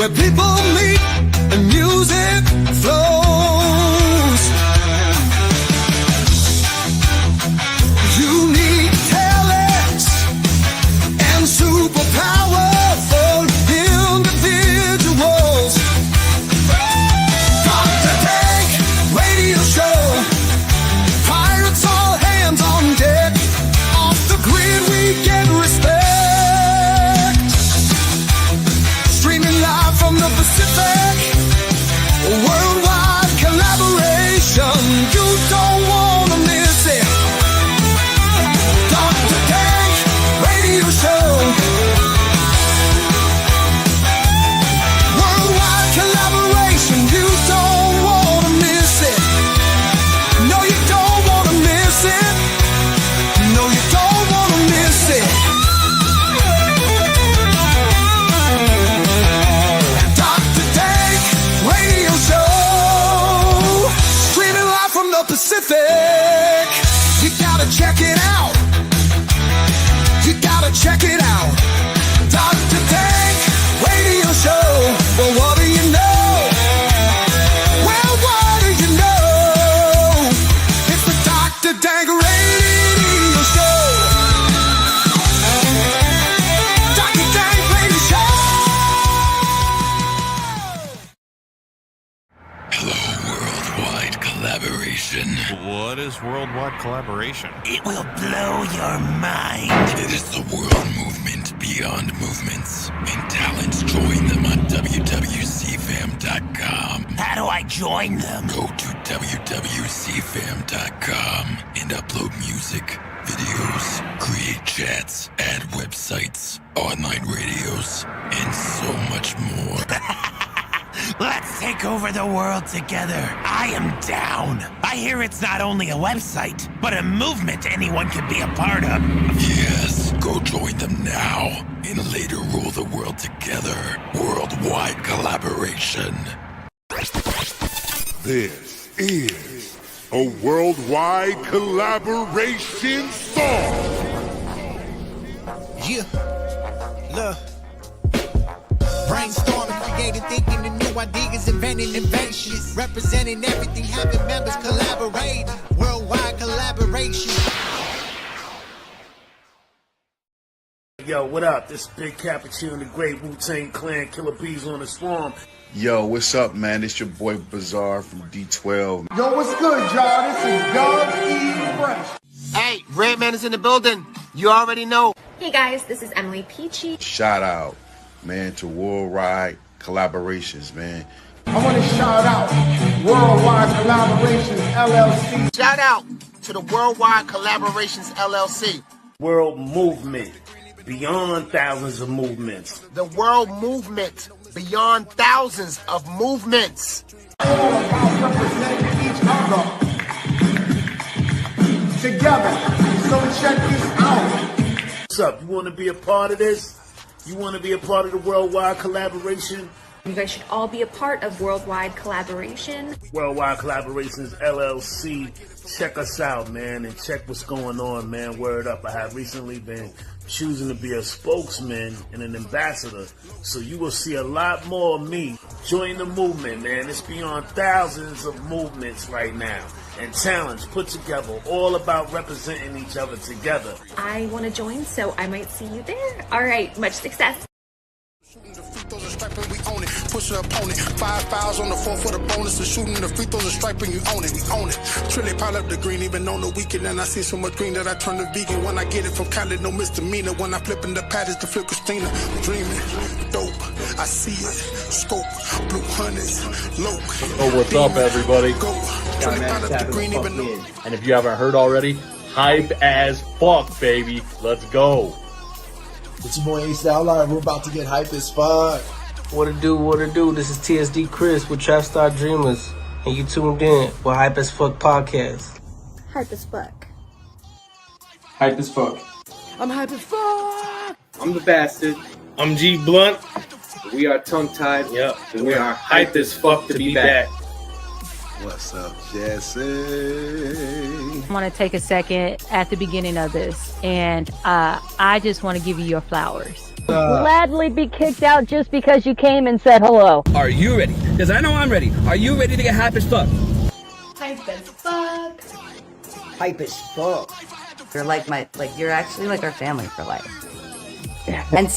where people meet and music flows. Unique talents and super powerful individuals. Dr. Tank Radio Show. Pirates all hands on deck. Off the grid we get respect. Streaming live from the Pacific. Worldwide collaboration. You don't wanna miss it. Dr. Tank Radio Show. Worldwide collaboration. You don't wanna miss it. No, you don't wanna miss it. No, you don't wanna miss it. Dr. Tank Radio Show. Streaming live from the Pacific. You gotta check it out. You gotta check it out. Dr. Tank Radio Show. Well, what do you know? Well, what do you know? It's the Dr. Tank Radio Show. Dr. Tank Radio Show. Hello, worldwide collaboration. What is worldwide collaboration? It will blow your mind. It is the world movement beyond movements, and talents join them on wwcfam.com. How do I join them? Go to wwcfam.com and upload music, videos, create chats, add websites, online radios, and so much more. Let's take over the world together. I am down. I hear it's not only a website, but a movement anyone can be a part of. Yes, go join them now and later rule the world together. Worldwide collaboration. This is a worldwide collaboration song. Yeah, look. Brainstorming, creating, thinking of new ideas, inventing inventions, representing everything, having members collaborate. Worldwide collaboration. Yo, what up? This is Big Cappuccino and the Great Wu-Tang Clan, Killer Bees on the Swarm. Yo, what's up, man? It's your boy Bizarre from D12. Yo, what's good, y'all? This is Gov E Fresh. Hey, Redman is in the building. You already know. Hey guys, this is Emily Peachy. Shout out, man, to Worldwide Collaborations, man. I want to shout out Worldwide Collaborations LLC. Shout out to the Worldwide Collaborations LLC. World movement, beyond thousands of movements. The world movement, beyond thousands of movements. All about representing each other together. So check this out. What's up? You want to be a part of this? You want to be a part of the Worldwide Collaboration? You guys should all be a part of Worldwide Collaboration. Worldwide Collaborations LLC. Check us out, man, and check what's going on, man. Word up. I have recently been choosing to be a spokesman and an ambassador. So you will see a lot more of me. Join the movement, man. It's beyond thousands of movements right now. And talents put together, all about representing each other together. I want to join, so I might see you there. All right, much success. Shooting the free throws and striping, we own it. Push the opponent. 5 fouls on the 4 for the bonus. And shooting the free throws and striping, you own it. We own it. Trilly pile up the green, even on the weekend. And I see so much green that I turn to vegan. When I get it from Cali, no misdemeanor. When I flip in the pad, it's the flip Christina. Dreaming, dope. I see it. Scope, blue hundreds, low. Oh, what's up, everybody? And if you haven't heard already, hype as fuck, baby. Let's go. It's your boy Ace Outlaw, and we're about to get hype as fuck. What it do? This is TSD Chris with Trap Star Dreamers, and you tuned in with Hype as Fuck Podcast. Hype as fuck. Hype as fuck. I'm hype as fuck. I'm the bastard. I'm G Blunt. We are tongue tied. Yep. And we are hyped as fuck to be back. What's up, Jesse? I want to take a second at the beginning of this, and I just want to give you your flowers. Gladly be kicked out just because you came and said hello. Are you ready? Because I know I'm ready. Are you ready to get hype as fuck? Hype as fuck. Hype as fuck. You're you're actually like our family for life. I'm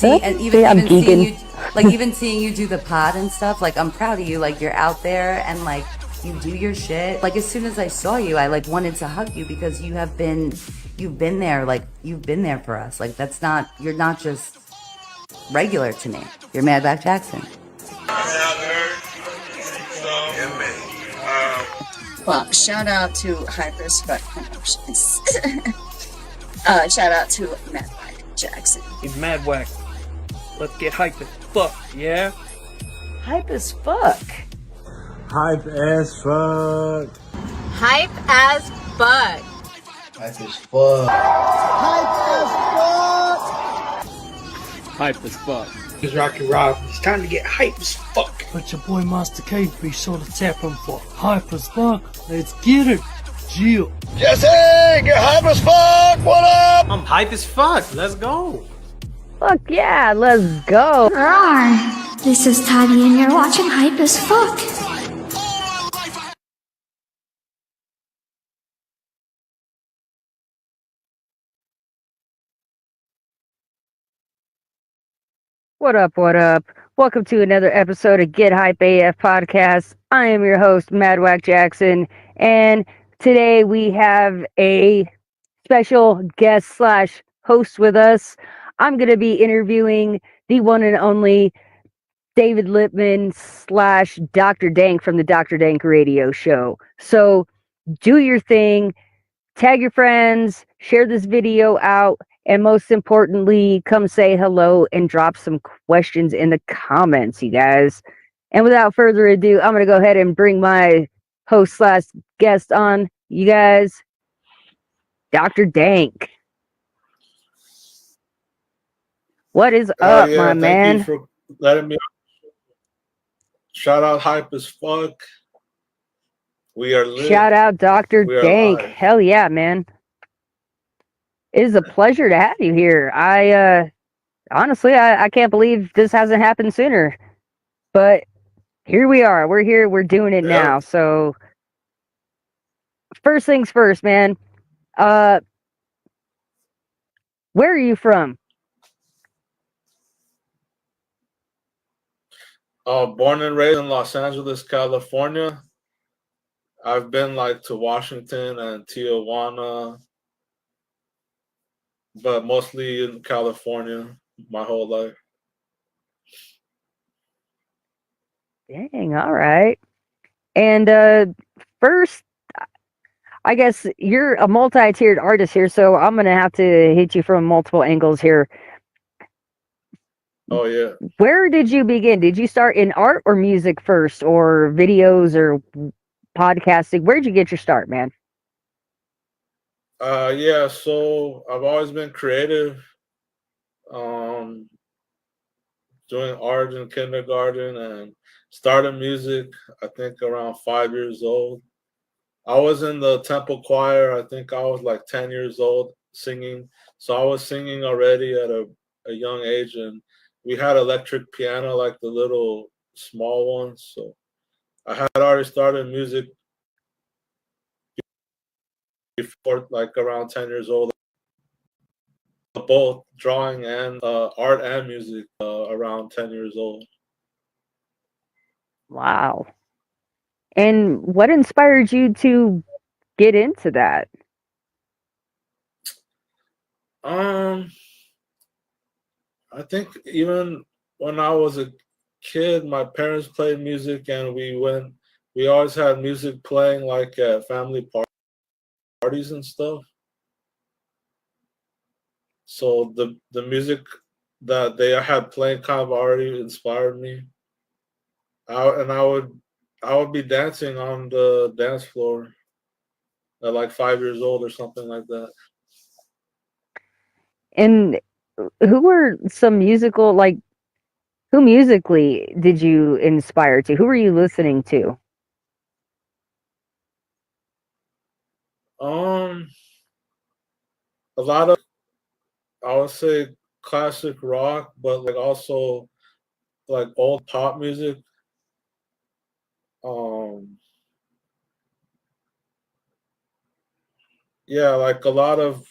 Even seeing you do the pod and stuff, like I'm proud of you. Like you're out there and like you do your shit. Like as soon as I saw you, I like wanted to hug you because you've been there, like you've been there for us. Like you're not just regular to me. You're Mad Back Jackson. Well, shout out to Hyper's Fuck Promotions. Shout out to Mad Back Jackson. Hey, Mad Whack. Let's get hype as fuck, yeah? Hype as fuck. Hype as fuck. Hype as fuck. Hype as fuck. Hype as fuck. Hype as fuck. It's Rocky Rock. It's time to get hype as fuck. But your boy Master K be sure to tap him for hype as fuck. Let's get it. Jill. Jesse, get hype as fuck. What up? I'm hype as fuck. Let's go. Fuck yeah, let's go. Rawr. This is Toddy and you're watching Hype as Fuck. What up, what up? Welcome to another episode of Get Hype AF Podcast. I am your host, Mad Whack Jackson, and today we have a special guest slash host with us. I'm going to be interviewing the one and only David Lippman slash Dr. Dank from the Dr. Dank radio show. So do your thing, tag your friends, share this video out, and most importantly, come say hello and drop some questions in the comments, you guys. And without further ado, I'm going to go ahead and bring my host slash guest on, you guys. Dr. Dank. What is up, my man? Thank you for letting me. Shout out Hype as fuck. We are lit. Shout out Dr. Dank. Live. Hell yeah, man. It is a pleasure to have you here. Honestly, I can't believe this hasn't happened sooner. But here we are. We're here. We're doing it now. So first things first, man. Where are you from? Born and raised in Los Angeles, California. I've been to Washington and Tijuana, but mostly in California my whole life. Dang, all right. And first, I guess you're a multi-tiered artist here, so I'm going to have to hit you from multiple angles here. Oh, yeah. Where did you begin? Did you start in art or music first, or videos or podcasting? Where'd you get your start, man? Yeah, so I've always been creative. Doing art in kindergarten and started music, I think, around 5 years old. I was in the temple choir. I think I was 10 years old singing. So I was singing already at a young age, and we had electric piano, the little small ones. So I had already started music before, around 10 years old. Both drawing and art and music around 10 years old. Wow. And what inspired you to get into that? I think even when I was a kid, my parents played music, and we always had music playing at family parties and stuff. So the music that they had playing kind of already inspired me. I would be dancing on the dance floor at 5 years old or something like that. And who were some musical, who musically did you inspire to? Who were you listening to? A lot of, I would say, classic rock, but like also like old pop music. Yeah, like a lot of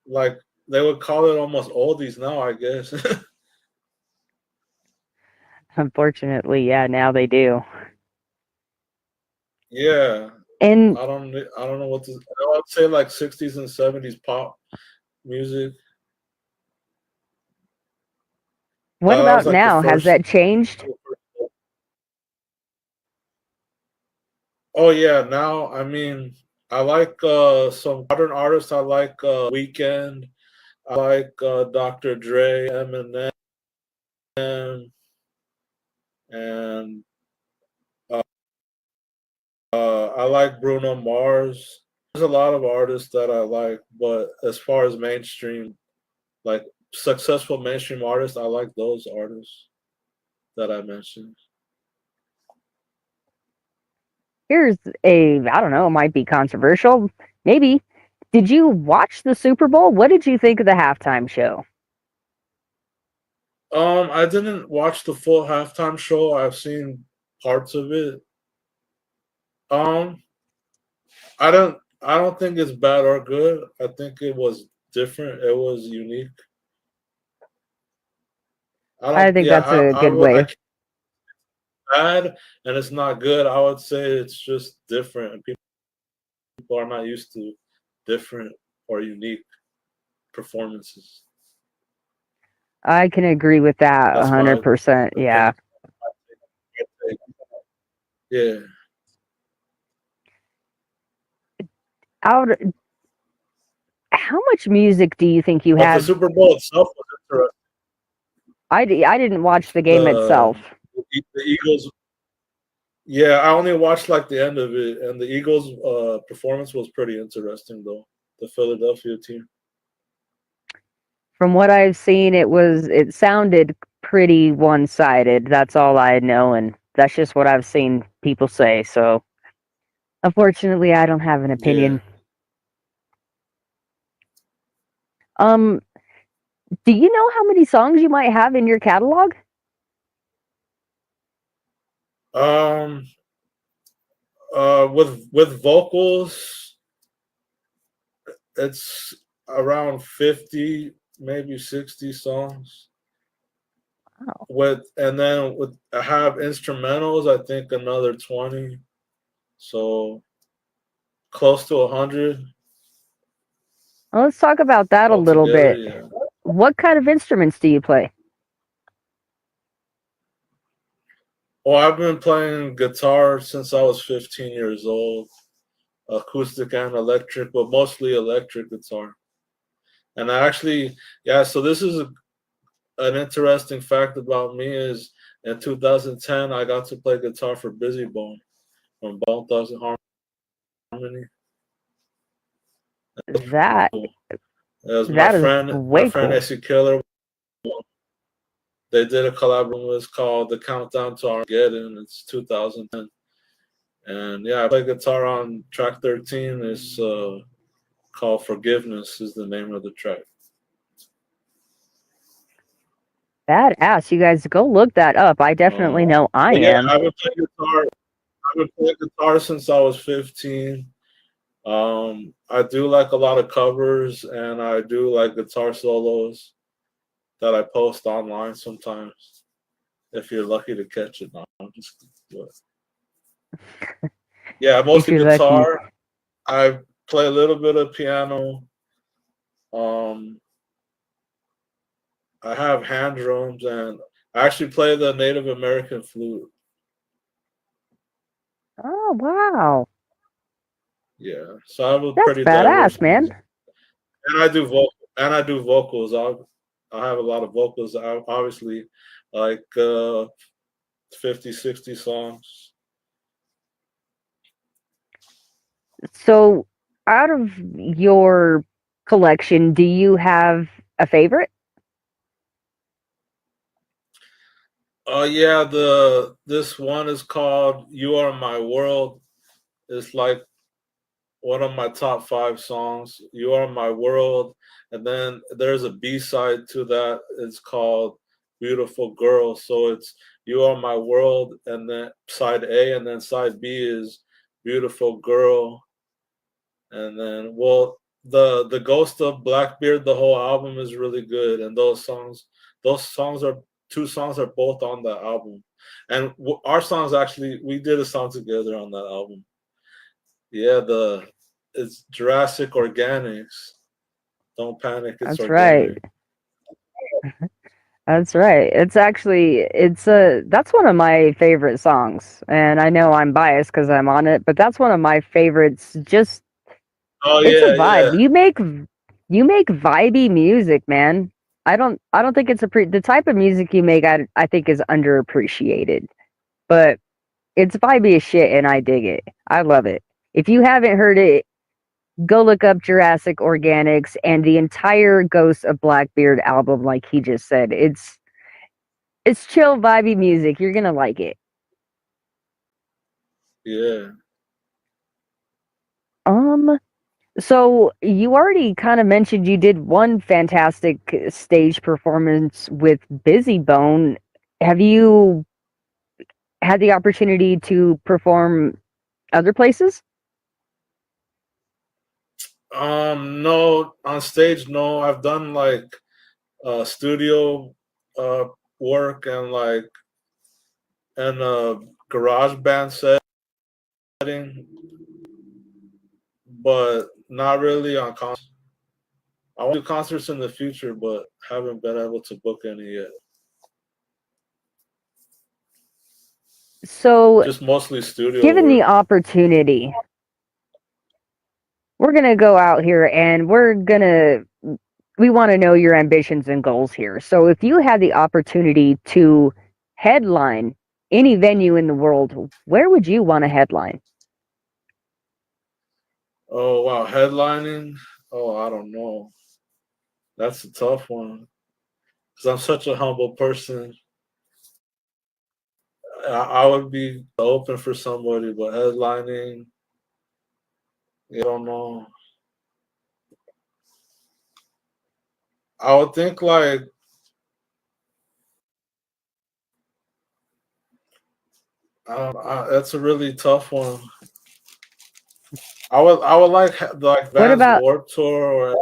like they would call it almost oldies now, I guess. Unfortunately, yeah, now they do. Yeah, And I don't know what to. I would say like 60s and 70s pop music. what That about was like the now? Has first. that changed? Oh yeah, now I mean I like some modern artists. I like Weekend. I like Dr. Dre, Eminem, and uh, I like Bruno Mars. There's a lot of artists that I like, but as far as mainstream, like successful mainstream artists, I like those artists that I mentioned. Here's I don't know, it might be controversial. Maybe. Did you watch the Super Bowl? What did you think of the halftime show? I didn't watch the full halftime show. I've seen parts of it. Um, I don't think it's bad or good. I think it was different. It was unique. I think that's a good I way. can't bad and it's not good. I would say it's just different, and people are not used to different or unique performances. I can agree with that That's my 100%. Yeah. opinion. Yeah. Out How much music do you think you But the have? Super Bowl itself was interesting. I didn't watch the game The itself. the Eagles. Yeah, I only watched like the end of it, and the Eagles' performance was pretty interesting, though. The Philadelphia team. From what I've seen, it sounded pretty one-sided. That's all I know, and that's just what I've seen people say. So, unfortunately, I don't have an Yeah. opinion. Um, do you know how many songs you might have in your catalog? Um. With vocals, it's around 50, maybe 60 songs. Wow. With I have instrumentals, I think another 20. So close to 100 Well, let's talk about that a little altogether, bit. yeah. What kind of instruments do you play? Well, I've been playing guitar since I was 15 years old, acoustic and electric, but mostly electric guitar. And I actually, yeah, so this is an interesting fact about me is in 2010, I got to play guitar for Busy Bone from Bone Thugs and Harmony. That Cool. It was that is my way friend cool. Essie Killer. They did a collaboration. It was called The Countdown to Armageddon. It's 2010. And yeah, I play guitar on track 13. It's called Forgiveness is the name of the track. Badass. You guys go look that up. I definitely know I Yeah, am. I've been playing guitar. I've been playing guitar since I was 15. I do like a lot of covers, and I do like guitar solos that I post online sometimes. If you're lucky to catch it, no, I'm just. Yeah, If mostly you're lucky. guitar. I play a little bit of piano. Um, I have hand drums, and I actually play the Native American flute. Oh wow. Yeah, so I have a That's pretty diverse badass, man. music, and I do vocals. I have a lot of vocals. I obviously like 50, 60 songs. So, out of your collection, do you have a favorite? Yeah, this one is called "You Are My World." It's like one of my top 5 songs. You Are My World, and then there's a B-side to that. It's called Beautiful Girl. So it's You Are My World, and then side A, and then side B is Beautiful Girl. And then, well, the Ghost of Blackbeard, the whole album is really good, and those songs are 2 songs are both on that album. And our songs, actually, we did a song together on that album. Yeah, it's Jurassic Organics. Don't panic, it's That's right. organic. That's right. That's one of my favorite songs, and I know I'm biased because I'm on it, but that's one of my favorites. Just Oh it's a yeah, vibe. yeah. You make vibey music, man. I don't think it's the type of music you make. I think is underappreciated, but it's vibey as shit, and I dig it. I love it. If you haven't heard it, go look up Jurassic Organics and the entire Ghost of Blackbeard album, like he just said. It's chill, vibey music. You're gonna like it. Yeah. So you already kind of mentioned you did one fantastic stage performance with Busy Bone. Have you had the opportunity to perform other places? No, on stage, no. I've done like studio work and like in a garage band setting, but not really on concerts. I want to do concerts in the future, but haven't been able to book any yet. So, just mostly studio given work. the opportunity, we're gonna go out here and we want to know your ambitions and goals here. So, if you had the opportunity to headline any venue in the world, where would you want to headline? Oh wow, headlining? Oh, I don't know. That's a tough one because I'm such a humble person. I would be open for somebody, but headlining, I don't know. I would think like that's a really tough one. I would like What Vans about Warped Tour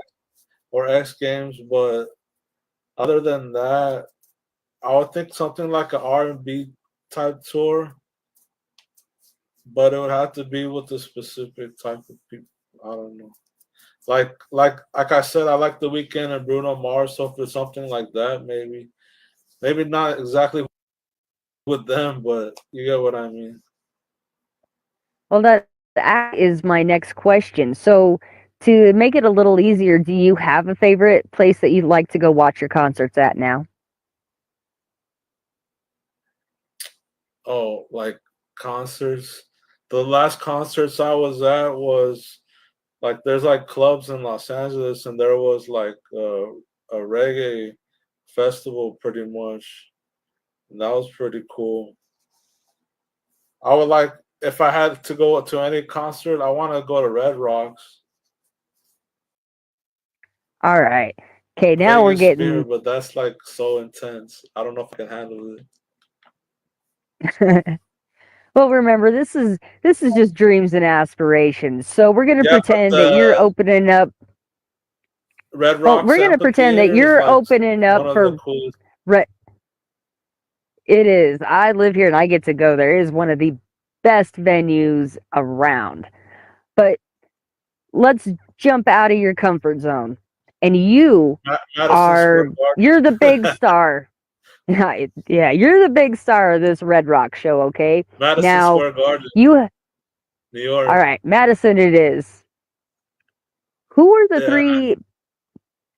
or X Games, but other than that, I would think something like an R&B type tour, but it would have to be with a specific type of people. I don't know. Like I said, I like The Weeknd and Bruno Mars. So for something like that, maybe not exactly with them, but you get what I mean. Well, that is my next question. So, to make it a little easier, do you have a favorite place that you'd like to go watch your concerts at now? Oh, like concerts. The last concerts I was at was like there's like clubs in Los Angeles, and there was like a reggae festival pretty much. And that was pretty cool. I would like if I had to go to any concert, I want to go to Red Rocks. All right. Okay, now we're Vegas Sphere, getting but that's like so intense. I don't know if I can handle it. Well, remember, this is just dreams and aspirations. So we're gonna Yeah, but pretend that you're the opening up. Red Well, Rocks we're gonna pretend that Amphitheater is you're like opening one up of the for. coolest. It is. I live here and I get to go there. It is one of the best venues around. But let's jump out of your comfort zone. And Madison Square you're the big Garden. star. Yeah, you're the big star of this Red Rock show, okay? Madison Now, Square Garden, you New York. all right, Madison it is. Who are the Yeah, three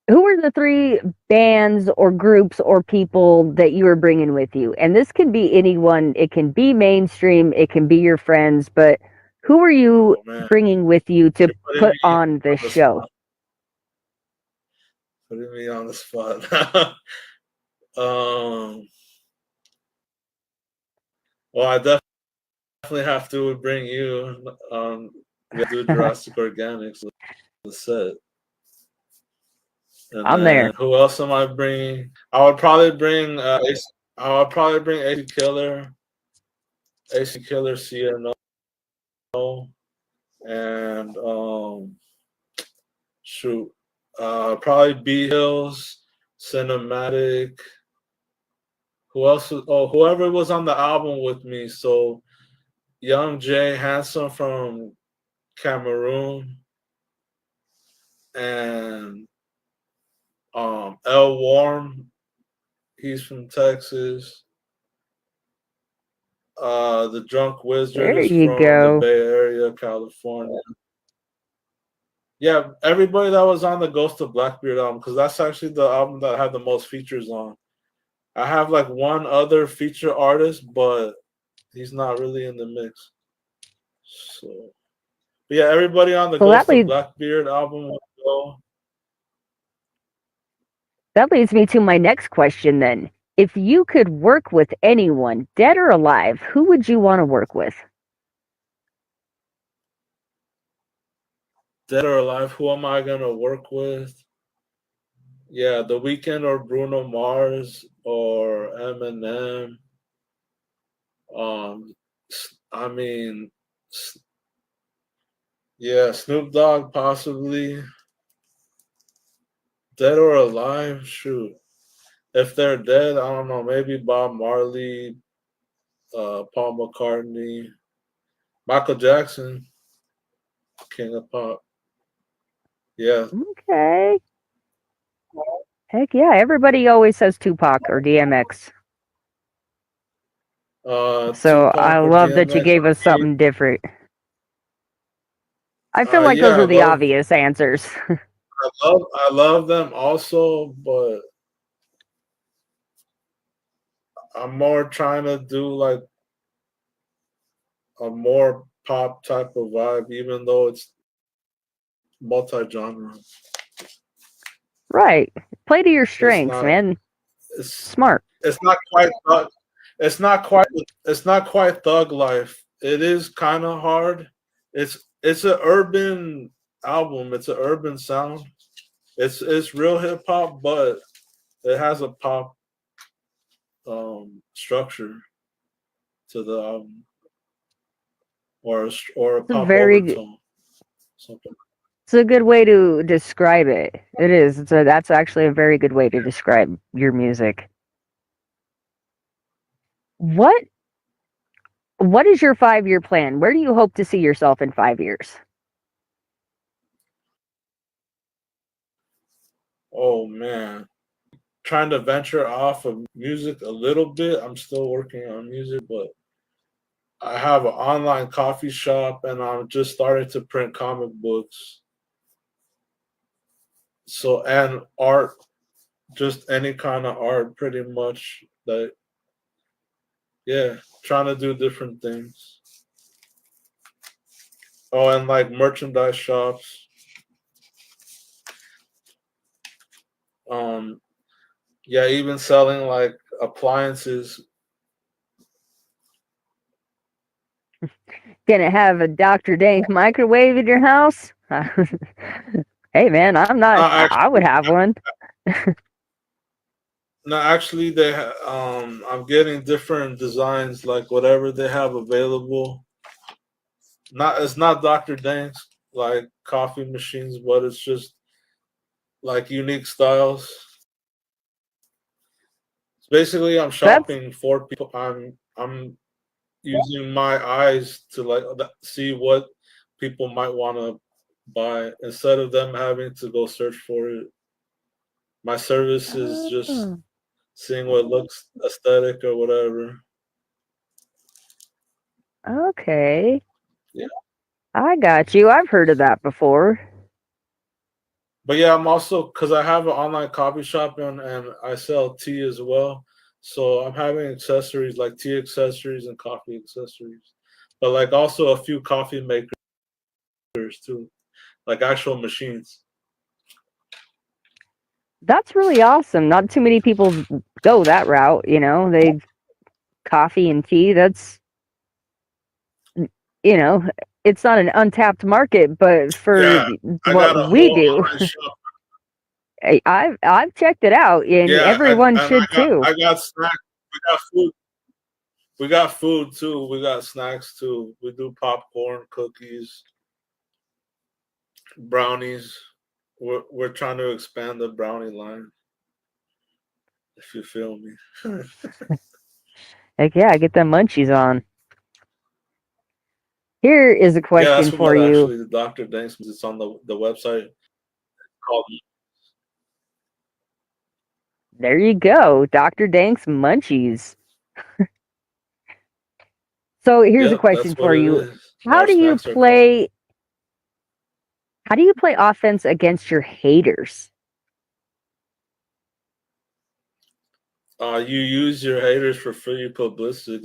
who are the three bands or groups or people that you are bringing with you? And this can be anyone. It can be mainstream. It can be your friends. But who are you bringing with you to put on this show? Putting me on the spot. Well, I definitely have to bring you. We gotta do Jurassic Organics on the set. And I'm there. who else am I bringing? I would probably bring AC Killer, CNO, and probably B Hills, Cinematic. Who else? Whoever was on the album with me. So Young Jay Handsome from Cameroon, and L Warm, he's from Texas. The Drunk Wizard There is you from go. the Bay Area, California. Yeah, everybody that was on the Ghost of Blackbeard album, because that's actually the album that I had the most features on. I have like one other feature artist, but he's not really in the mix. So, but yeah, everybody on the Ghost of Blackbeard album will go. That leads me to my next question then. If you could work with anyone, dead or alive, who would you want to work with? Dead or alive, who am I gonna work with? Yeah, The Weeknd or Bruno Mars or Eminem. I mean, yeah, Snoop Dogg possibly. Dead or alive? Shoot. If they're dead, I don't know. Maybe Bob Marley, Paul McCartney, Michael Jackson, King of Pop. Yeah. Okay. Heck yeah, everybody always says Tupac or DMX. So Tupac I or love that you DMX. gave us something different. I feel like those Yeah, are the obvious answers. I love them also, but I'm more trying to do like a more pop type of vibe, even though it's multi-genre. Right. Play to your strengths, man. It's smart. It's not quite thug. It's not quite thug life. It is kind of hard. It's an urban album. It's an urban sound. It's real hip hop, but it has a pop structure to the album, or a pop overtone. Something. It's a good way to describe it. It is. That's actually a very good way to describe your music. What is your 5-year plan? Where do you hope to see yourself in 5 years? Oh man. Trying to venture off of music a little bit. I'm still working on music, but I have an online coffee shop and I'm just starting to print comic books. So, and art, just any kind of art pretty much. That, yeah, trying to do different things. Oh, and like merchandise shops. Yeah, even selling like appliances. Gonna have a Dr. Dank microwave in your house? Hey man, I'm not. I would have one. No, actually, I'm getting different designs, like whatever they have available. It's not Dr. Dank's like coffee machines, but it's just like unique styles. Basically, I'm shopping for people. I'm using my eyes to like see what people might want to buy instead of them having to go search for it. My service is just seeing what looks aesthetic or whatever. Okay. Yeah. I got you. I've heard of that before. But yeah, I'm also, because I have an online coffee shop and I sell tea as well. So I'm having accessories like tea accessories and coffee accessories. But like also a few coffee makers too, like actual machines. That's really awesome. Not too many people go that route, you know. They coffee and tea, that's, you know, it's not an untapped market, but for I got a what we whole do, online shop. I've checked it out, and everyone should too. I got snacks. We got food. We got food too. We got snacks too. We do popcorn, cookies, brownies. We're trying to expand the brownie line. If you feel me. Heck yeah, get them munchies on. Here is a Yeah, question that's for what you. actually the Dr. Danks. It's on the website. Called. There you go, Dr. Dank's munchies. So here's a Yep, question that's what for it you. is. How Our do you snacks are called. play? How do you play offense against your haters? You use your haters for free publicity.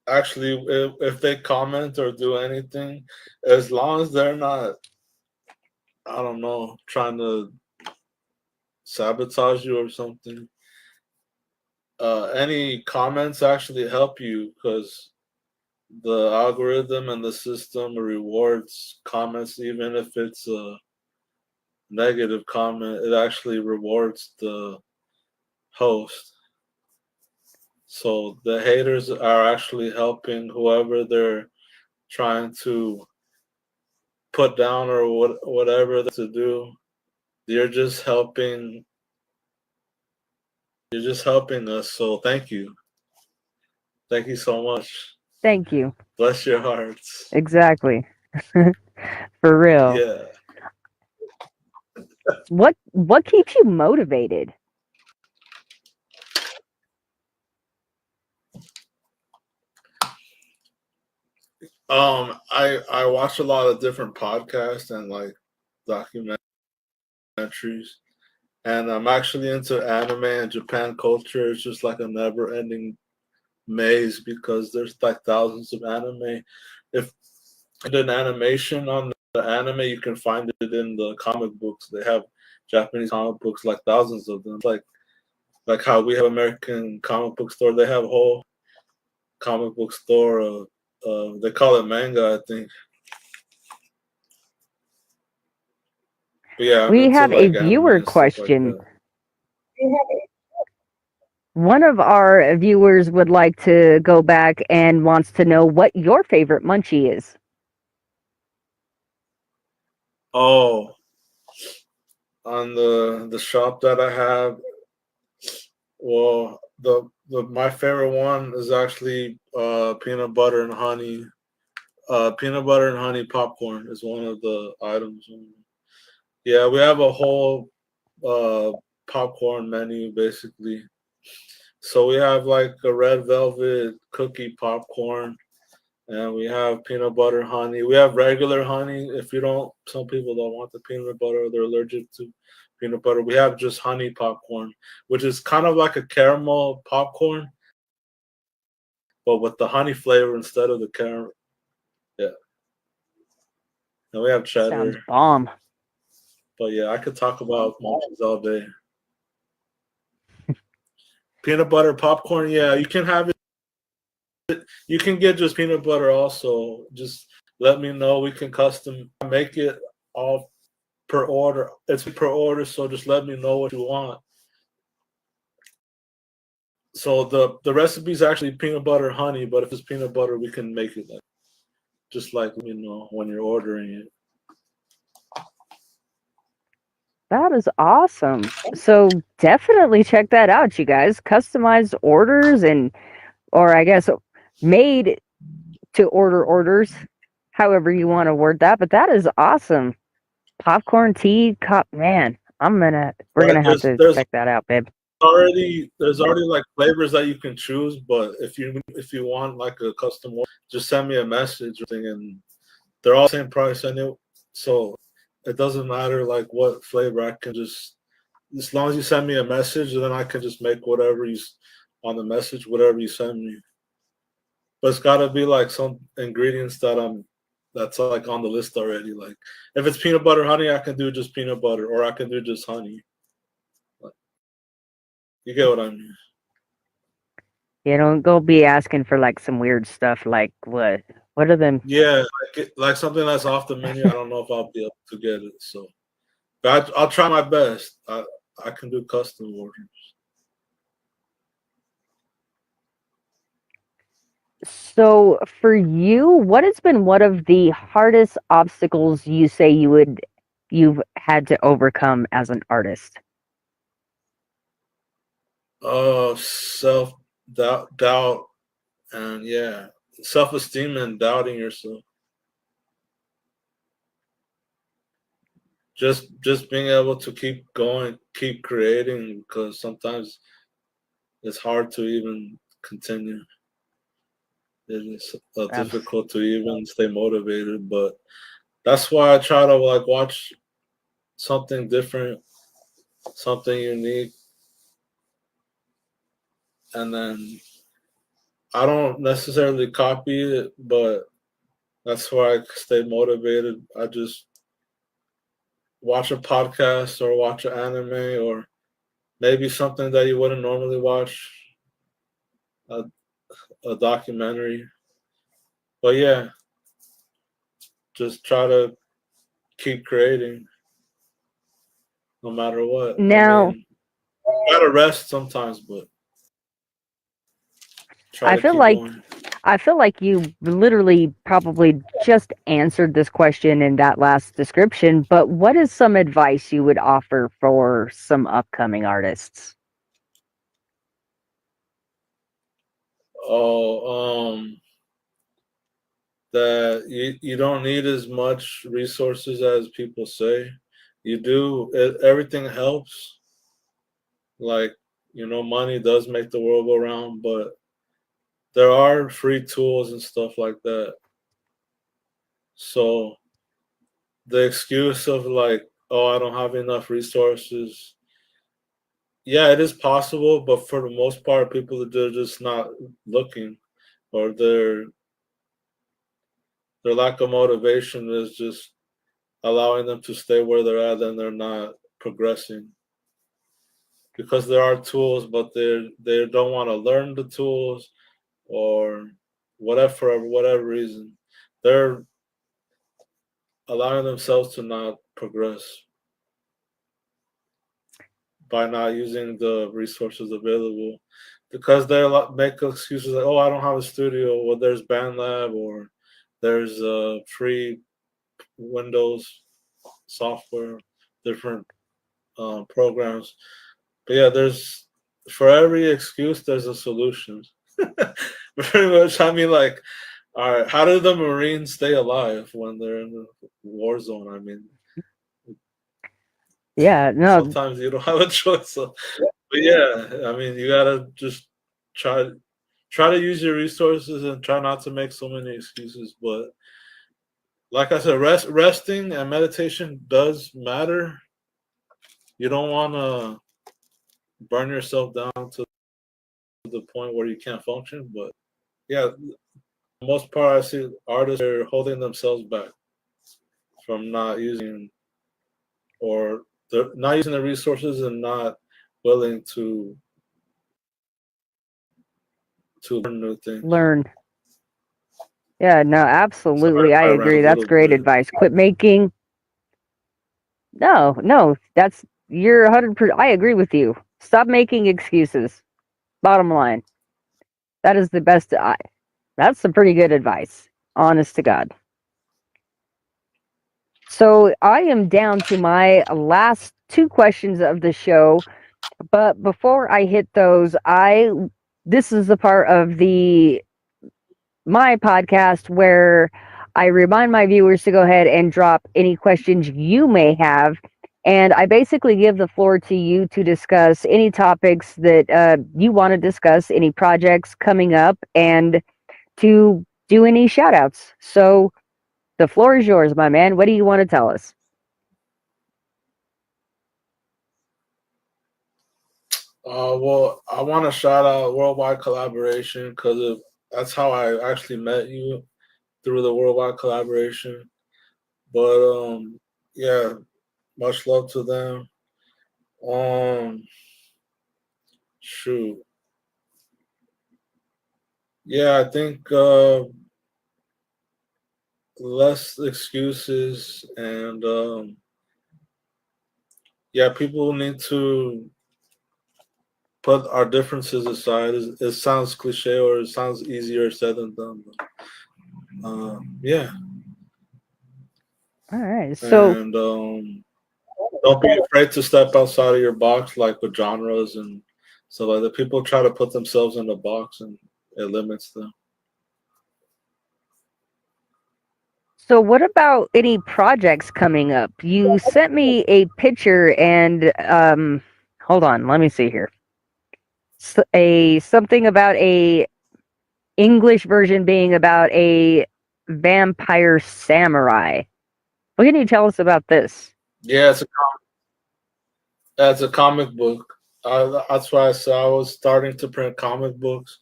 Actually, if they comment or do anything, as long as they're not, I don't know, trying to sabotage you or something, any comments actually help you because the algorithm and the system rewards comments, even if it's a negative comment, it actually rewards the host. So the haters are actually helping whoever they're trying to put down or whatever to do. You're just helping. You're just helping us. So thank you. Thank you so much. Thank you. Bless your hearts. Exactly. For real. Yeah. What keeps you motivated? I watch a lot of different podcasts and like documentaries, and I'm actually into anime and Japan culture. It's just like a never-ending maze because there's like thousands of anime. If an animation on the anime, you can find it in the comic books. They have Japanese comic books, like thousands of them. Like how we have American comic book store, they have a whole comic book store. They call it manga, I think. But yeah, I'm We into have a like anime viewer and stuff like question. that. One of our viewers would like to go back and wants to know what your favorite munchie is. Oh, on the shop that I have, well, the my favorite one is actually peanut butter and honey. Peanut butter and honey popcorn is one of the items. Yeah, we have a whole popcorn menu basically. So we have like a red velvet cookie popcorn, and we have peanut butter honey. We have regular honey. If you don't, some people don't want the peanut butter, they're allergic to peanut butter. We have just honey popcorn, which is kind of like a caramel popcorn, but with the honey flavor instead of the caramel. Yeah. And we have cheddar. Sounds bomb. But yeah, I could talk about munchies all day. Peanut butter popcorn, yeah, you can have it. You can get just peanut butter also. Just let me know. We can custom make it all per order. It's per order, so just let me know what you want. So the recipe is actually peanut butter honey, but if it's peanut butter, we can make it like just like let me know when you're ordering it. That is awesome. So definitely check that out, you guys. Customized orders or I guess made to order orders, however you want to word that. But that is awesome. Popcorn, tea, cup, man. We're gonna have to check that out, babe. There's already like flavors that you can choose, but if you want like a custom order, just send me a message and they're all the same price anyway. So it doesn't matter like what flavor. I can just as long as you send me a message, then I can just make whatever you on the message, whatever you send me. But it's gotta be like some ingredients that's like on the list already. Like if it's peanut butter honey, I can do just peanut butter, or I can do just honey. You get what I mean? You don't go be asking for like some weird stuff like what What are them? Yeah, like something that's off the menu. I don't know if I'll be able to get it. So, but I'll try my best. I can do custom orders. So for you, what has been one of the hardest obstacles you say you've had to overcome as an artist? Self doubt, and yeah, self esteem and doubting yourself. Just being able to keep going, keep creating, because sometimes it's hard to even continue. It is difficult to even stay motivated, but that's why I try to like watch something different, something unique, and then I don't necessarily copy it, but that's why I stay motivated. I just watch a podcast or watch an anime or maybe something that you wouldn't normally watch, a, a documentary. But yeah, just try to keep creating no matter what. Now, I mean, gotta rest sometimes, but try I to feel keep like going. I feel like you literally probably just answered this question in that last description, but what is some advice you would offer for some upcoming artists? Oh, that you don't need as much resources as people say. You do. Everything helps. Like, money does make the world go round, but there are free tools and stuff like that. So the excuse of like, oh, I don't have enough resources. Yeah, it is possible, but for the most part, people, they're just not looking, or their lack of motivation is just allowing them to stay where they're at, and they're not progressing. Because there are tools, but they don't want to learn the tools, or whatever, for whatever reason, they're allowing themselves to not progress by not using the resources available, because they make excuses like, oh, I don't have a studio. Well, there's BandLab, or there's free Windows software, different programs. But yeah, there's, for every excuse there's a solution. Pretty much. I mean, like, all right, how do the Marines stay alive when they're in the war zone? I mean, Yeah, no, sometimes you don't have a choice. So, but yeah, I mean, you gotta just try to use your resources and try not to make so many excuses. But like I said, resting and meditation does matter. You don't want to burn yourself down to the point where you can't function. But yeah, for the most part, I see artists are holding themselves back from not using, or they're not using the resources and not willing to learn new things. learn. Yeah, no, absolutely. Sorry if I I ran agree. a That's little great bit. advice. Quit making. No, you're 100%. I agree with you. Stop making excuses. Bottom line. That is the best. That's some pretty good advice. Honest to God. So I am down to my last two questions of the show. But before I hit those, this is the part of my podcast where I remind my viewers to go ahead and drop any questions you may have. And I basically give the floor to you to discuss any topics that you want to discuss, any projects coming up, and to do any shout outs. So the floor is yours, my man. What do you want to tell us? Well, I want to shout out Worldwide Collaboration, because that's how I actually met you, through the Worldwide Collaboration. But yeah, much love to them. Shoot. Yeah, I think less excuses, and yeah, people need to put our differences aside. It sounds cliche or it sounds easier said than done. But, yeah. All right. So, and don't be afraid to step outside of your box, like with genres and stuff like that. People try to put themselves in a box, and it limits them. so what about any projects coming up? You sent me a picture, and hold on, let me see here. Something about a English version being about a vampire samurai. What can you tell us about this? Yeah, it's a comic book. That's why I said I was starting to print comic books.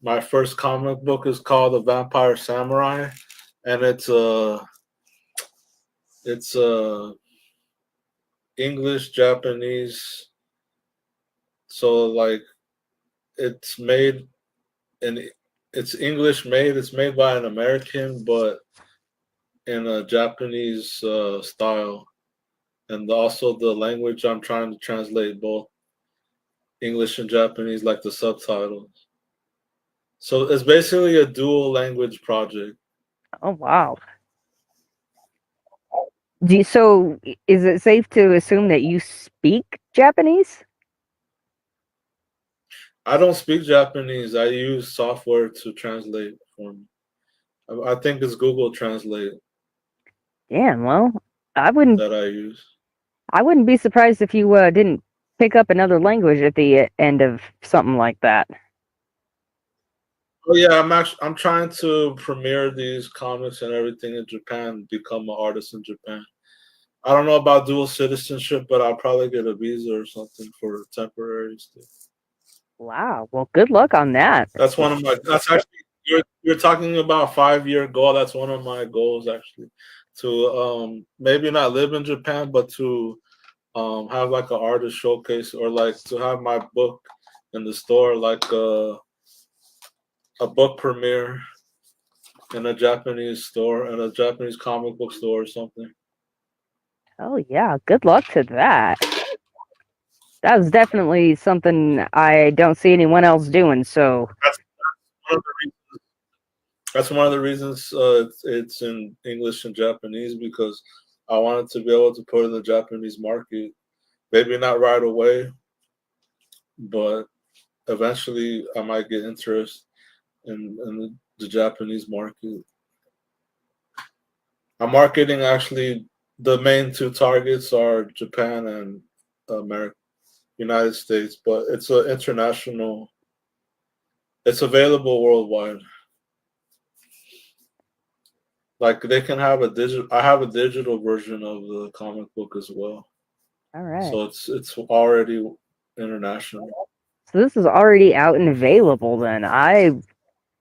My first comic book is called The Vampire Samurai, and it's English, Japanese. So like it's made and it's English made. It's made by an American, but in a Japanese style, and also the language I'm trying to translate both English and Japanese, like the subtitles. So it's basically a dual language project. Oh wow! So is it safe to assume that you speak Japanese? I don't speak Japanese. I use software to translate for me. I think it's Google Translate. Yeah, well, I wouldn't. That I use. I wouldn't be surprised if you didn't pick up another language at the end of something like that. Oh yeah, I'm trying to premiere these comics and everything in Japan, become an artist in Japan. I don't know about dual citizenship, but I'll probably get a visa or something for temporary stay. Wow. Well, good luck on that. That's one of my. That's actually you're talking about 5-year goal. That's one of my goals actually, to maybe not live in Japan, but to have like an artist showcase, or like to have my book in the store, like a book premiere in a Japanese store, in a Japanese comic book store or something. Oh yeah, good luck to that. That was definitely something I don't see anyone else doing. So that's one of the reasons it's in English and Japanese, because I wanted to be able to put in the Japanese market. Maybe not right away, but eventually I might get interest in the Japanese market. I'm marketing actually. The main two targets are Japan and America, United States, but it's an international. It's available worldwide. Like they can have a digital. I have a digital version of the comic book as well. All right. So it's already international. So this is already out and available. Then I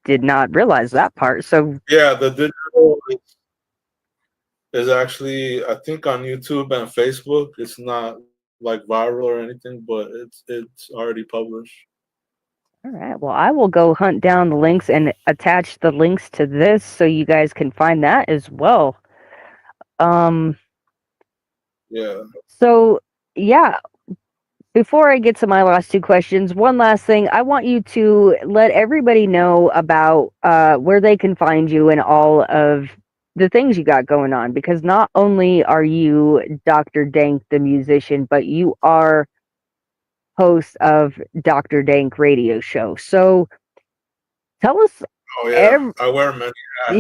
did not realize that part. So yeah, the digital is actually, I think, on YouTube and Facebook. It's not like viral or anything, but it's already published. All right. Well, I will go hunt down the links and attach the links to this so you guys can find that as well. Yeah. So, yeah, before I get to my last two questions, one last thing. I want you to let everybody know about where they can find you and all of the things you got going on, because not only are you Dr. Dank the musician, but you are host of Dr. Dank radio show. So tell us. Oh yeah, I wear many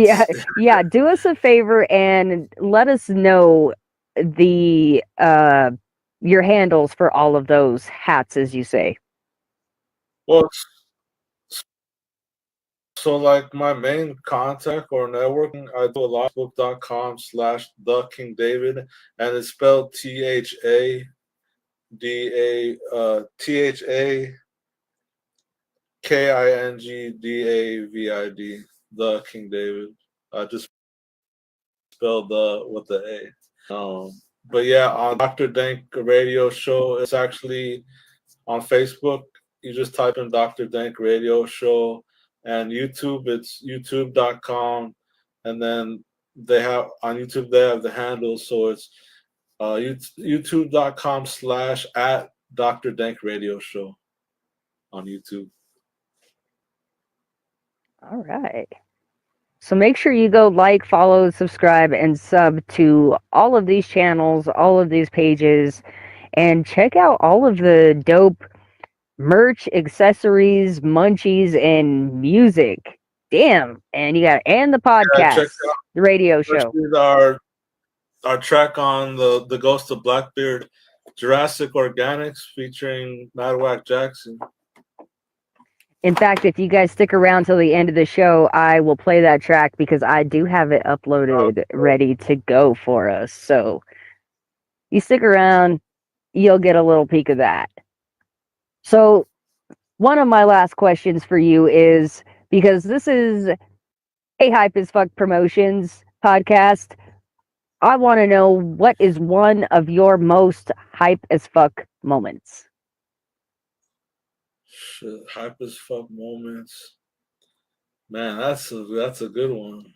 hats. Yeah. Do us a favor and let us know the your handles for all of those hats, as you say. Well, so like my main contact or networking, I do a lot. Facebook.com/TheKingDavid, and it's spelled THADA THAKINGDAVID. The King David. I just spelled the with the A. But yeah, on Dr. Dank radio show, it's actually on Facebook. You just type in Dr. Dank radio show, and YouTube, it's youtube.com, and then they have on YouTube. They have the handle, so it's youtube.com/@ Dr. Dank Radio Show on YouTube. All right. So make sure you go like, follow, subscribe, and sub to all of these channels, all of these pages, and check out all of the dope merch, accessories, munchies, and music. Damn. And you got and the podcast, Check out the radio show. Our track on the Ghost of Blackbeard, Jurassic Organics, featuring Madwack Jackson. In fact, if you guys stick around till the end of the show, I will play that track because I do have it uploaded ready to go for us. So you stick around, you'll get a little peek of that. So one of my last questions for you is, because this is a Hype as Fuck Promotions podcast, I want to know, what is one of your most hype as fuck moments? Shit, hype as fuck moments. Man, that's a good one.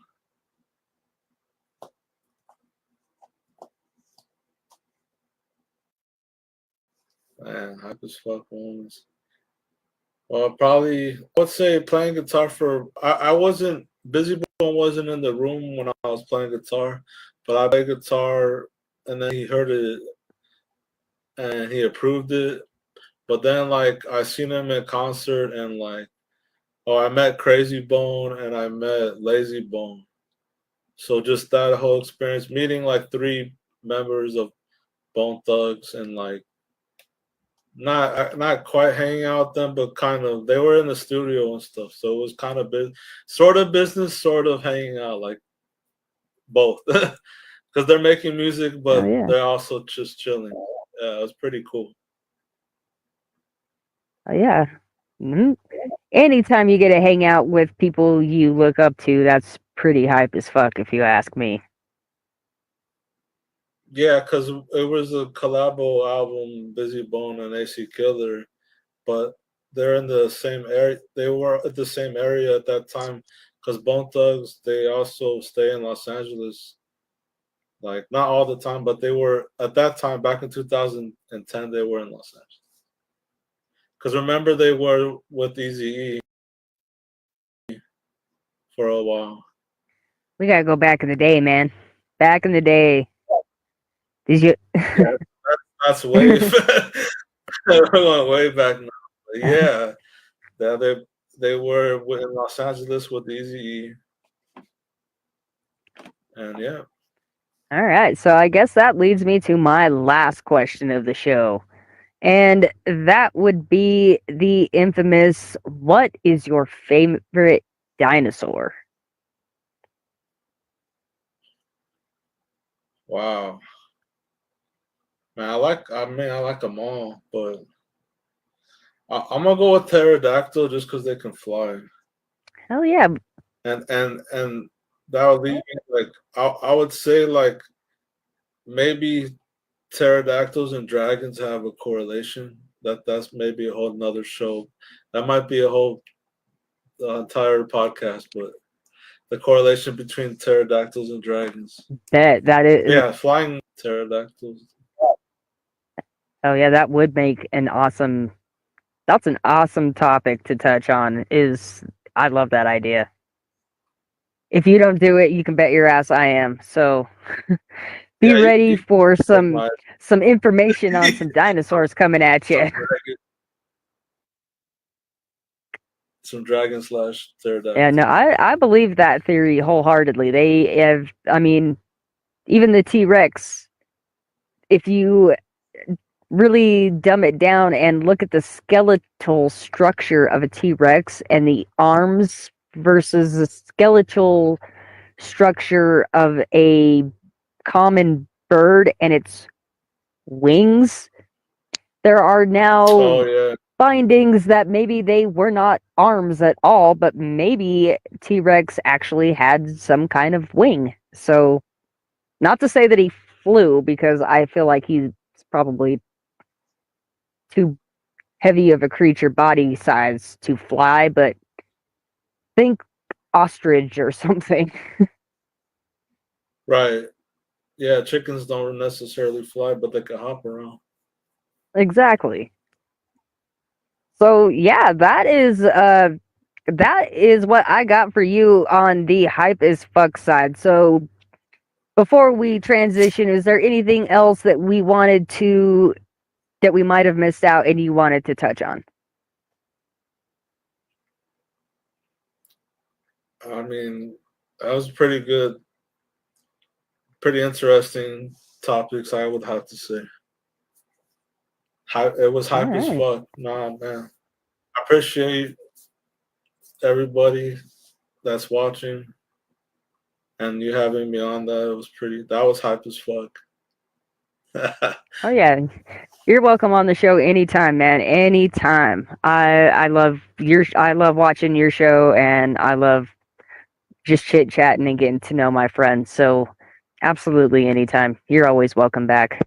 Man, hype as fuck moments. Well, probably, let's say playing guitar for. I wasn't Busy Bone wasn't in the room when I was playing guitar, but I played guitar, and then he heard it, and he approved it. But then, like, I seen him in concert, and like, I met Crazy Bone and I met Lazy Bone. So just that whole experience, meeting like 3 members of Bone Thugs, and like, not quite hanging out with them, but kind of, they were in the studio and stuff. So it was kind of sort of business, sort of hanging out, like both, because they're making music, but they're also just chilling. Yeah, it was pretty cool. Yeah. Mm-hmm. Anytime you get to hang out with people you look up to, that's pretty hype as fuck, if you ask me. Yeah, because it was a collabo album, Busy Bone and AC Killer, but they're in the same area. They were at the same area at that time, because Bone Thugs, they also stay in Los Angeles. Like, not all the time, but they were, at that time, back in 2010, they were in Los Angeles. Because remember, they were with Eazy-E for a while. We gotta go back in the day, man. Back in the day. Did you? Yeah, that's way. We're going way back now. But yeah, they were in Los Angeles with Eazy-E, and yeah. All right, so I guess that leads me to my last question of the show. And that would be the infamous, what is your favorite dinosaur? Wow. Man, I like them all, but I'm gonna go with pterodactyl just because they can fly. Hell yeah. And that would leave me, like, I would say, like, maybe pterodactyls and dragons have a correlation. That's maybe a whole nother show. That might be a whole entire podcast, but the correlation between pterodactyls and dragons. That is, flying pterodactyls. Oh yeah, that would make an awesome. That's an awesome topic to touch on. I love that idea. If you don't do it, you can bet your ass I am. So be ready for some information on some dinosaurs coming at you. Some dragon / pterodactyl. Yeah, no, I believe that theory wholeheartedly. They have, I mean, even the T-Rex, if you really dumb it down and look at the skeletal structure of a T-Rex and the arms versus the skeletal structure of a common bird and its wings, there are now findings that maybe they were not arms at all, but maybe T-Rex actually had some kind of wing. So, not to say that he flew, because I feel like he's probably too heavy of a creature body size to fly, but think ostrich or something. Right. Yeah, chickens don't necessarily fly, but they can hop around. Exactly. So yeah, that is what I got for you on the hype as fuck side. So before we transition, is there anything else that we might have missed out and you wanted to touch on? I mean, that was pretty good, pretty interesting topics, I would have to say. It was All hype as right. fuck. Nah, man. I appreciate everybody that's watching and you having me on that. That was hype as fuck. Oh yeah. You're welcome on the show anytime, man. Anytime. I love watching your show, and I love just chit chatting and getting to know my friends. So absolutely anytime. You're always welcome back.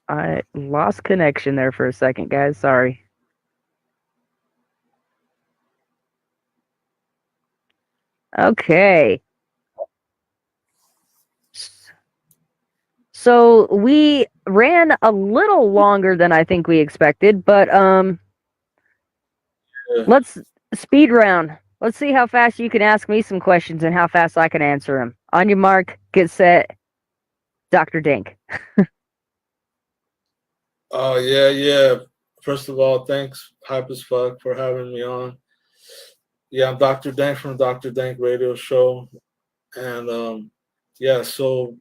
I lost connection there for a second, guys. Sorry. Okay. So we ran a little longer than I think we expected, but let's speed round. Let's see how fast you can ask me some questions and how fast I can answer them. On your mark, get set, Dr. Dink. Oh, yeah. First of all, thanks, Hype as Fuck, for having me on. Yeah, I'm Dr. Dank from Dr. Dank Radio Show. And so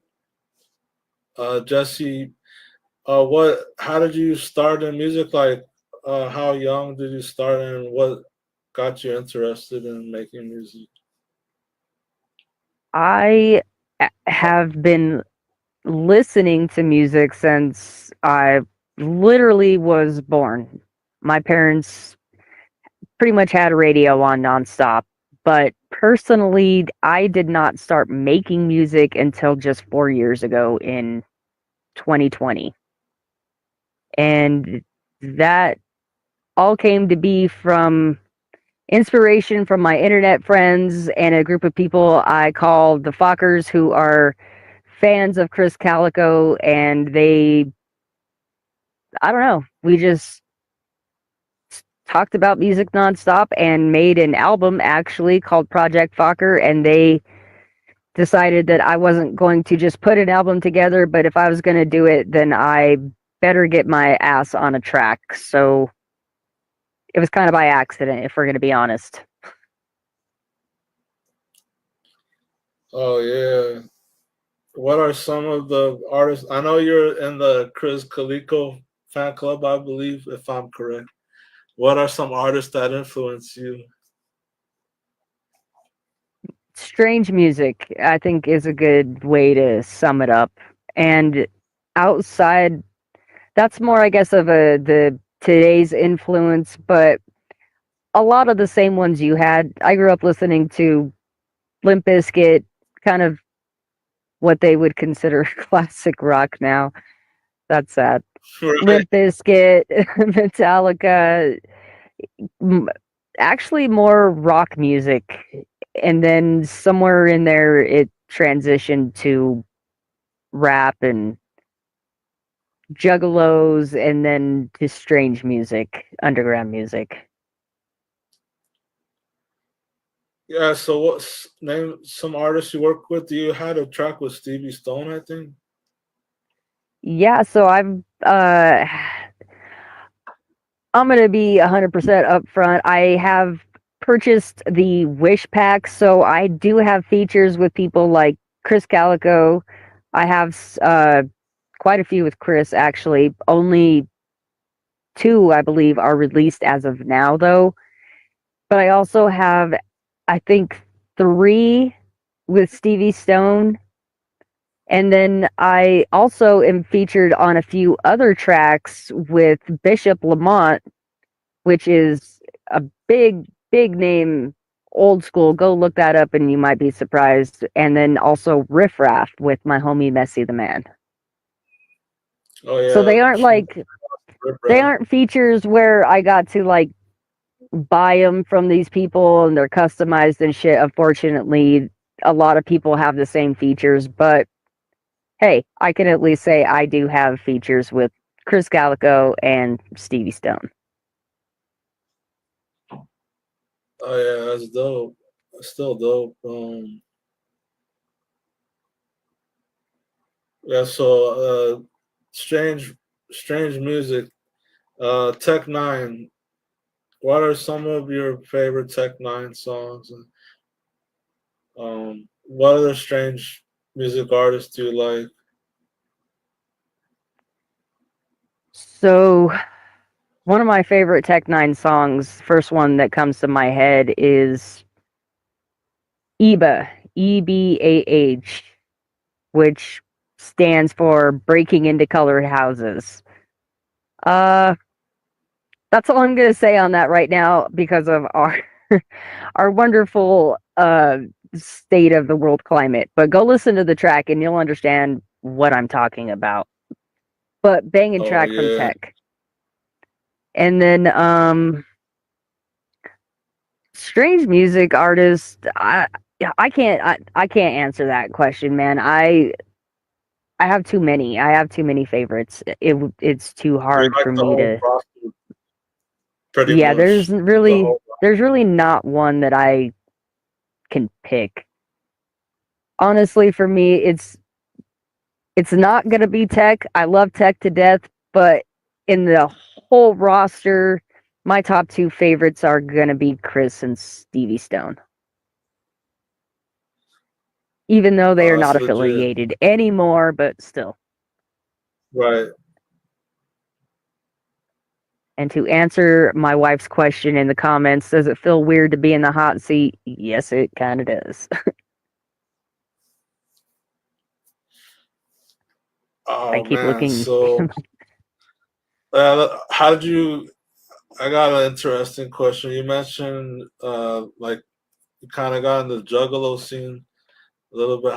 Jesse, how did you start in music? Like, how young did you start and what got you interested in making music? I have been listening to music since I literally was born. My parents pretty much had a radio on nonstop, but personally, I did not start making music until just 4 years ago in 2020. And that all came to be from inspiration from my internet friends and a group of people I call the Fockers, who are fans of Chris Calico, and I don't know, we just talked about music nonstop and made an album actually called Project Fokker, and they decided that I wasn't going to just put an album together, but if I was going to do it, then I better get my ass on a track. So it was kind of by accident, if we're going to be honest. Oh, yeah. What are some of the artists? I know you're in the Chris Calico fan club, I believe, if I'm correct. What are some artists that influence you? Strange music, I think, is a good way to sum it up. And outside, that's more, I guess, of the today's influence, but a lot of the same ones you had. I grew up listening to Limp Bizkit, kind of what they would consider classic rock now. That's sad. Right. Limp Bizkit, Metallica, actually more rock music. And then somewhere in there, it transitioned to rap and juggalos, and then to strange music, underground music. Yeah, so name some artists you work with? You had a track with Stevie Stone, I think. Yeah, so I'm gonna be 100% upfront. I have purchased the Wish pack, so I do have features with people like Chris Calico. I have quite a few with Chris, actually. Only 2, I believe, are released as of now, though. But I also have, I think, 3 with Stevie Stone. And then I also am featured on a few other tracks with Bishop Lamont, which is a big name, old school. Go look that up and you might be surprised. And then also Riff Raff with my homie Messy the Man. Oh yeah. So they aren't like they aren't features where I got to like buy them from these people and they're customized and shit. Unfortunately, a lot of people have the same features, but hey, I can at least say I do have features with Chris Gallico and Stevie Stone. Oh yeah, that's dope. That's still dope. Yeah, so strange music. Tech Nine. What are some of your favorite Tech Nine songs? What other strange music artists do you like? So, one of my favorite Tech Nine songs, first one that comes to my head is EBAH, EBAH, which stands for Breaking into Colored Houses. That's all I'm gonna say on that right now because of our our wonderful state of the world climate. But go listen to the track and you'll understand what I'm talking about. But banging track from Tech. And then strange music artist, I can't answer that question, man. I have too many. I have too many favorites. It's too hard for me to. Yeah, there's really not one that I can pick. Honestly, for me, it's not gonna be Tech. I love Tech to death, but in the whole roster, my top two favorites are gonna be Chris and Stevie Stone. Even though they are not affiliated anymore, but still. Right. And to answer my wife's question in the comments, does it feel weird to be in the hot seat? Yes, it kind of does. Oh, I keep man. looking. So, how did you? I got an interesting question. You mentioned like you kind of got in the Juggalo scene a little bit.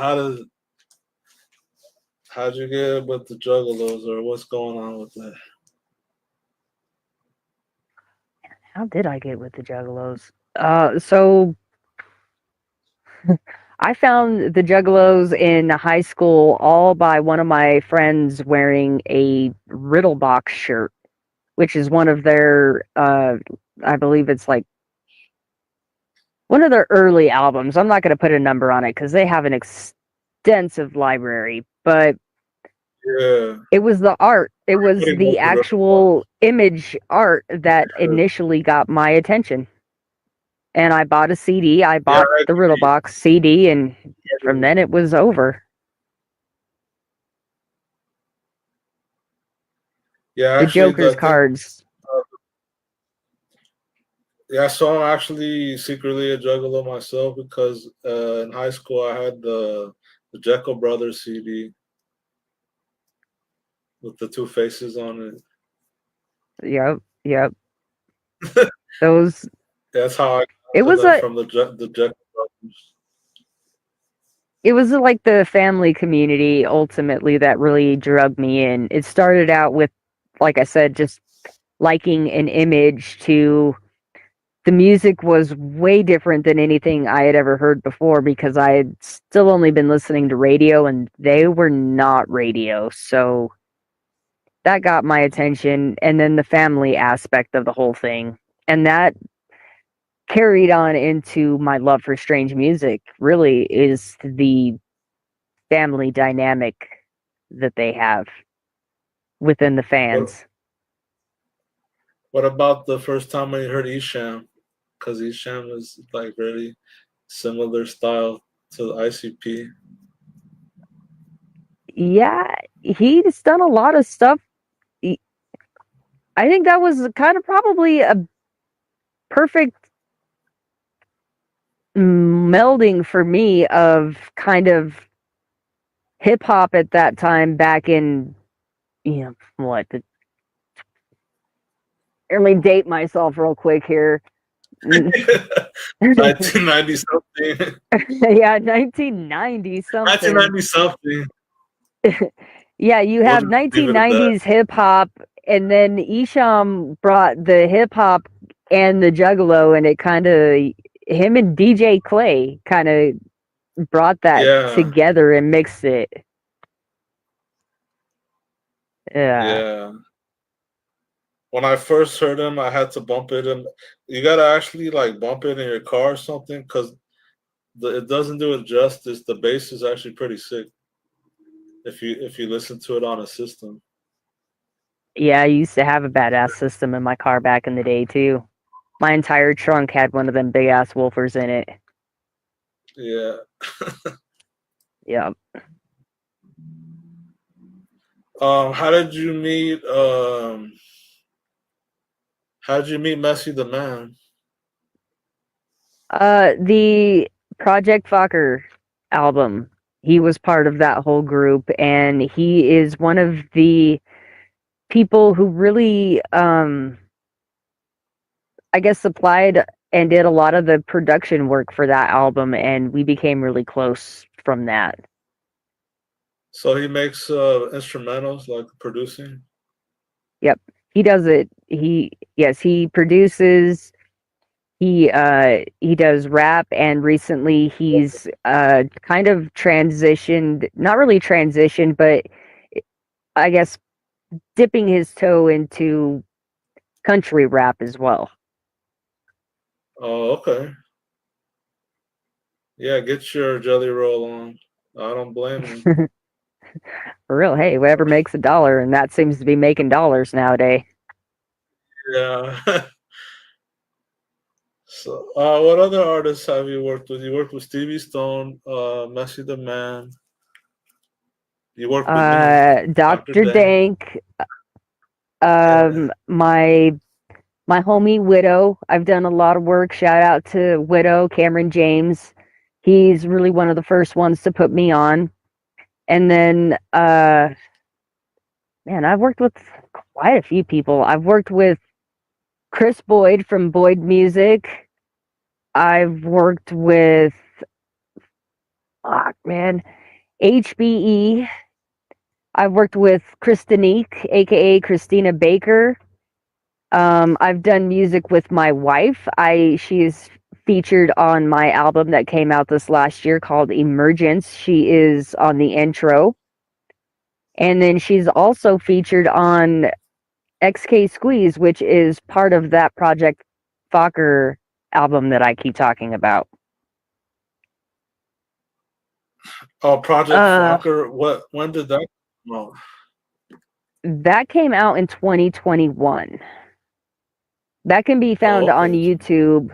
How'd you get with the Juggalos, or what's going on with that? How did I get with the Juggalos? So I found the Juggalos in high school all by one of my friends wearing a Riddlebox shirt, which is one of their, I believe it's like one of their early albums. I'm not going to put a number on it because they have an extensive library, but it was the art. It was the actual image art that initially got my attention. And I bought a CD. I bought the Riddlebox CD, and from then it was over. Yeah, the Joker's cards. Yeah, so I'm actually secretly a Juggalo myself because in high school I had the Jekyll Brothers CD with the two faces on it. Yep. Those. That's how I. It was from the Jekyll Brothers. It was like the family community ultimately that really drug me in. It started out with, like I said, just liking an image to. The music was way different than anything I had ever heard before because I had still only been listening to radio and they were not radio. So that got my attention. And then the family aspect of the whole thing. And that carried on into my love for strange music, really, is the family dynamic that they have within the fans. What about the first time when you heard Esham? Because Esham is like very similar style to the ICP. Yeah, he's done a lot of stuff. I think that was kind of probably a perfect melding for me of kind of hip hop at that time back in, let me date myself real quick here. 1990 something. Yeah, 1990 something. 1990 something. Yeah, you We'll have just leave it at that. 1990s hip hop, and then Isham brought the hip hop and the juggalo, and it kind of him and DJ Clay kind of brought that Yeah, together and mixed it. Yeah. yeah. When I first heard him, I had to bump it in. You gotta actually like bump it in your car or something because it doesn't do it justice. The bass is actually pretty sick if you listen to it on a system. Yeah, I used to have a badass system in my car back in the day too. My entire trunk had one of them big ass woofers in it. Yeah. Yeah. How did you meet? How did you meet Messi the Man? The Project Fokker album. He was part of that whole group, and he is one of the people who really, I guess, supplied and did a lot of the production work for that album, and we became really close from that. So he makes instrumentals like producing. Yep, he does it. He produces. He does rap, and recently he's kind of transitioned, not really transitioned, but I guess dipping his toe into country rap as well. Oh, okay. Yeah, get your jelly roll on. I don't blame you. For real, hey, whoever makes a dollar, and that seems to be making dollars nowadays. Yeah. So, what other artists have you worked with? You worked with Stevie Stone, Messi the Man. You worked with me, Dr. Dank, Yeah. my homie Widow. I've done a lot of work. Shout out to Widow, Cameron James. He's really one of the first ones to put me on. And then man, I've worked with quite a few people. I've worked with Chris Boyd from Boyd Music. I've worked with man, HBE. I've worked with Christinique, aka Christina Baker. I've done music with my wife. She's featured on my album that came out this last year called Emergence. She is on the intro. And then she's also featured on XK Squeeze, which is part of that Project Fokker album that I keep talking about. Oh, Project Fokker. When did that come out? That came out in 2021. That can be found on YouTube.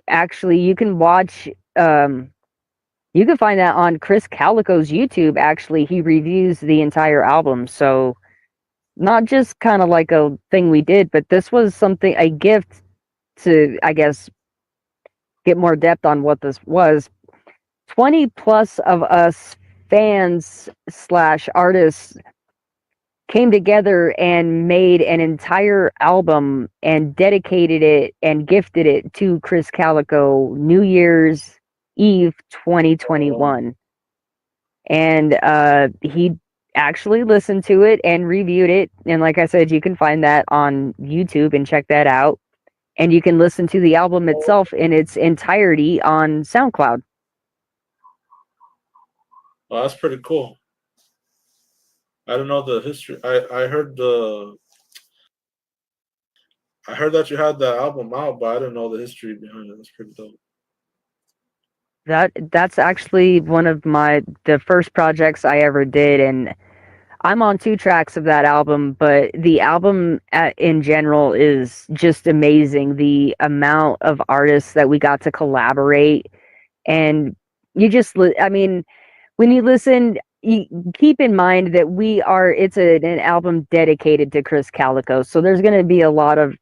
Actually, you can watch you can find that on Chris Calico's YouTube. Actually, he reviews the entire album. So not just kind of like a thing we did, but this was something, a gift to, I guess, get more depth on what this was. 20 plus of us fans / artists came together and made an entire album and dedicated it and gifted it to Chris Calico New Year's Eve 2021. And he actually listened to it and reviewed it. And like I said, you can find that on YouTube and check that out. And you can listen to the album itself in its entirety on SoundCloud. Oh, that's pretty cool. I don't know the history. I heard that you had that album out, but I didn't know the history behind it. That's pretty dope. That's actually one of the first projects I ever did, and I'm on 2 tracks of that album, but the album in general is just amazing. The amount of artists that we got to collaborate, and I mean, when you listen, you keep in mind that it's an album dedicated to Chris Calico, so there's going to be a lot of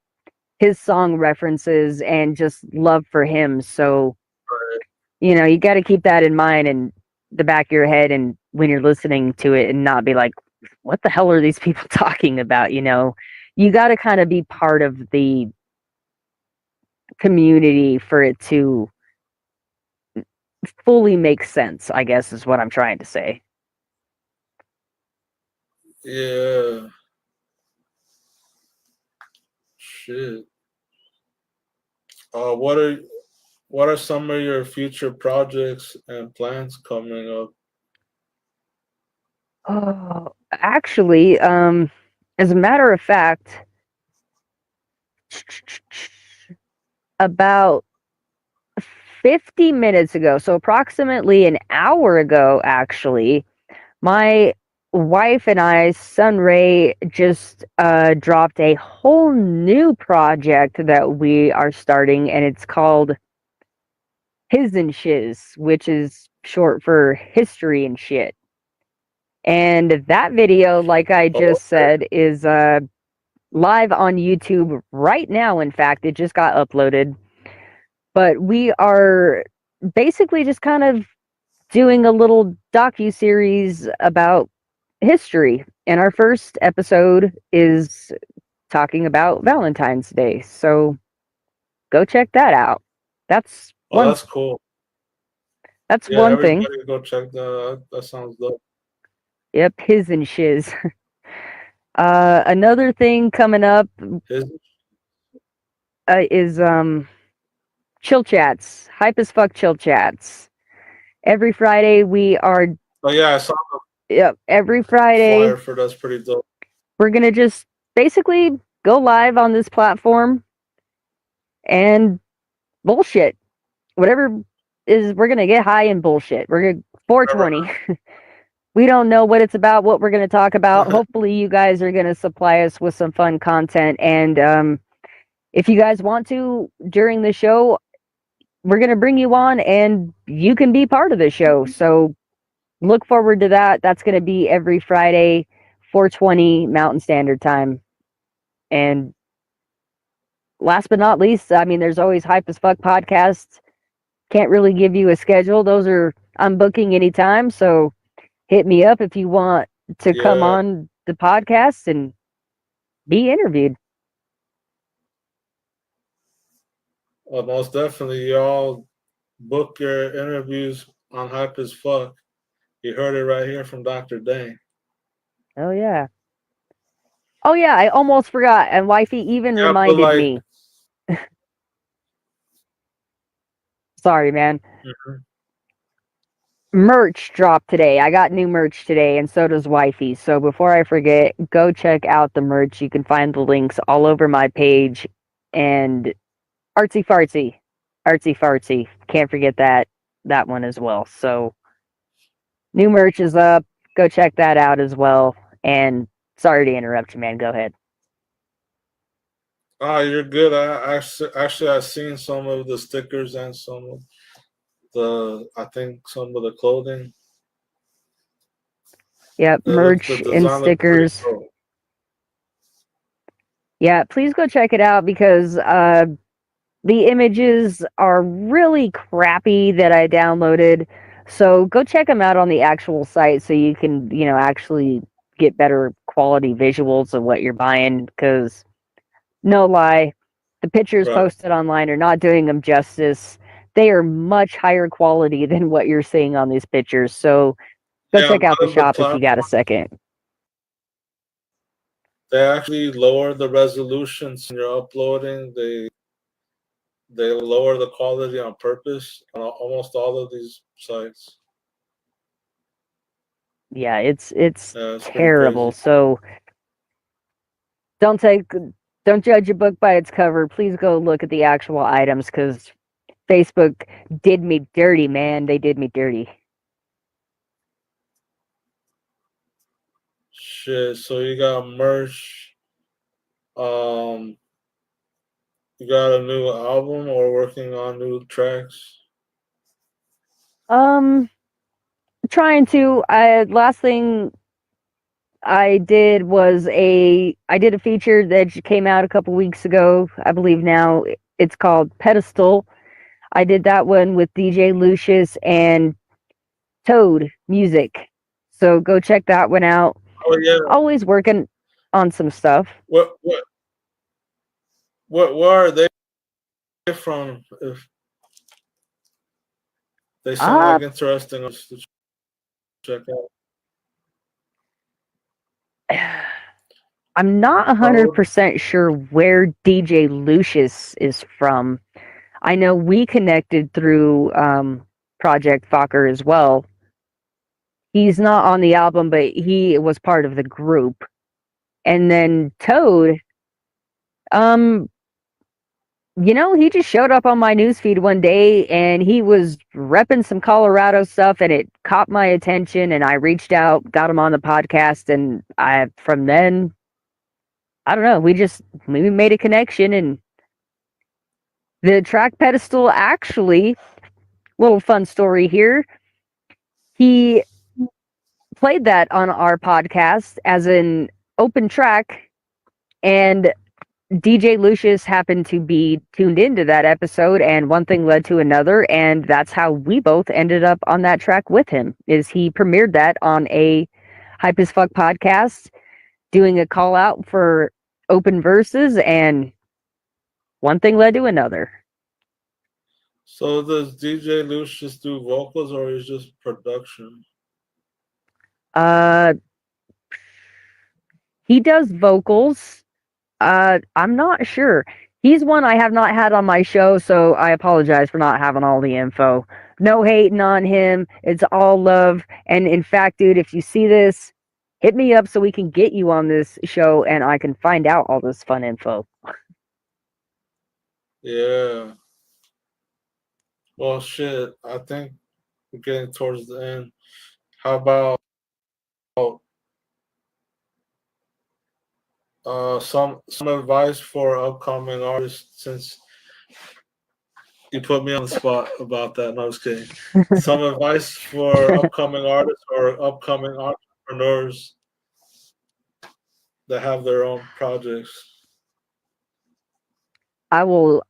his song references and just love for him. So, you got to keep that in mind in the back of your head, and when you're listening to it, and not be like, what the hell are these people talking about? You got to kind of be part of the community for it to fully make sense, I guess is what I'm trying to say. Yeah. Shit. What are some of your future projects and plans coming up? Oh, actually, as a matter of fact, about 50 minutes ago, so approximately an hour ago, actually, my wife and I, Sun Ray, just dropped a whole new project that we are starting, and it's called His and Shiz, which is short for history and shit. And that video, like I just said, is live on YouTube right now. In fact, it just got uploaded. But we are basically just kind of doing a little docu-series about history. And our first episode is talking about Valentine's Day. So go check that out. That's one. That's cool. That's Yeah, one thing. everybody go check that. That sounds dope. Yep, His and Shiz. Another thing coming up is chill chats, hype as fuck chill chats. Every Friday we are. Oh yeah, I saw the Yep, every Friday flyer for that's pretty dope. we're gonna just basically go live on this platform and bullshit. Whatever is, we're gonna get high and bullshit. We're gonna 420. We don't know what it's about, what we're gonna talk about. Hopefully, you guys are gonna supply us with some fun content. And if you guys want to during the show, we're gonna bring you on, and you can be part of the show. So look forward to that. That's gonna be every Friday, 420 Mountain Standard Time. And last but not least, I mean, there's always Hype as Fuck podcasts. Can't really give you a schedule. Those are, I'm booking anytime. So hit me up if you want to come on the podcast and be interviewed. Most definitely, y'all book your interviews on Hype as Fuck. You heard it right here from Dr. Dane. Oh, yeah. Oh, yeah, I almost forgot. And Wifey even reminded me. Sorry, man. Merch dropped today. I got new merch today, and so does Wifey. So before I forget, go check out the merch. You can find the links all over my page. And artsy fartsy. Can't forget that one as well. So new merch is up. Go check that out as well. And sorry to interrupt you, man. Go ahead. You're good. I I've seen some of the stickers and some of I think some of the clothing. Yep, merch and stickers. Cool. Yeah, please go check it out because the images are really crappy that I downloaded. So go check them out on the actual site so you can, actually get better quality visuals of what you're buying. Because, no lie, the pictures posted online are not doing them justice. They are much higher quality than what you're seeing on these pictures. So go check out the shop if you got a second. They actually lower the resolutions when you're uploading. They lower the quality on purpose on almost all of these sites. Yeah, it's terrible. So don't judge a book by its cover. Please go look at the actual items because Facebook did me dirty, man. They did me dirty. Shit, so you got merch. You got a new album or working on new tracks? Trying to. Last thing I did was I did a feature that came out a couple weeks ago. I believe now it's called Pedestal. I did that one with DJ Lucius and Toad Music. So go check that one out. Oh yeah. Always working on some stuff. Where are they from? If they sound like interesting to check out. I'm not 100% sure where DJ Lucius is from. I know we connected through Project Fokker as well. He's not on the album, but he was part of the group. And then Toad, he just showed up on my newsfeed one day and he was repping some Colorado stuff and it caught my attention and I reached out, got him on the podcast, and from then, I don't know, we made a connection. And the track Pedestal, actually, little fun story here, he played that on our podcast as an open track, and DJ Lucius happened to be tuned into that episode, and one thing led to another, and that's how we both ended up on that track with him. Is he premiered that on a Hype as Fuck podcast, doing a call out for open verses, and one thing led to another. So does DJ Lucius do vocals or is just production? He does vocals. I'm not sure. He's one I have not had on my show, so I apologize for not having all the info. No hating on him. It's all love. And in fact, dude, if you see this, hit me up so we can get you on this show and I can find out all this fun info. Yeah. Well, shit, I think we're getting towards the end. How about some advice for upcoming artists, since you put me on the spot about that? No, I was kidding. Some advice for upcoming artists or upcoming entrepreneurs that have their own projects. I will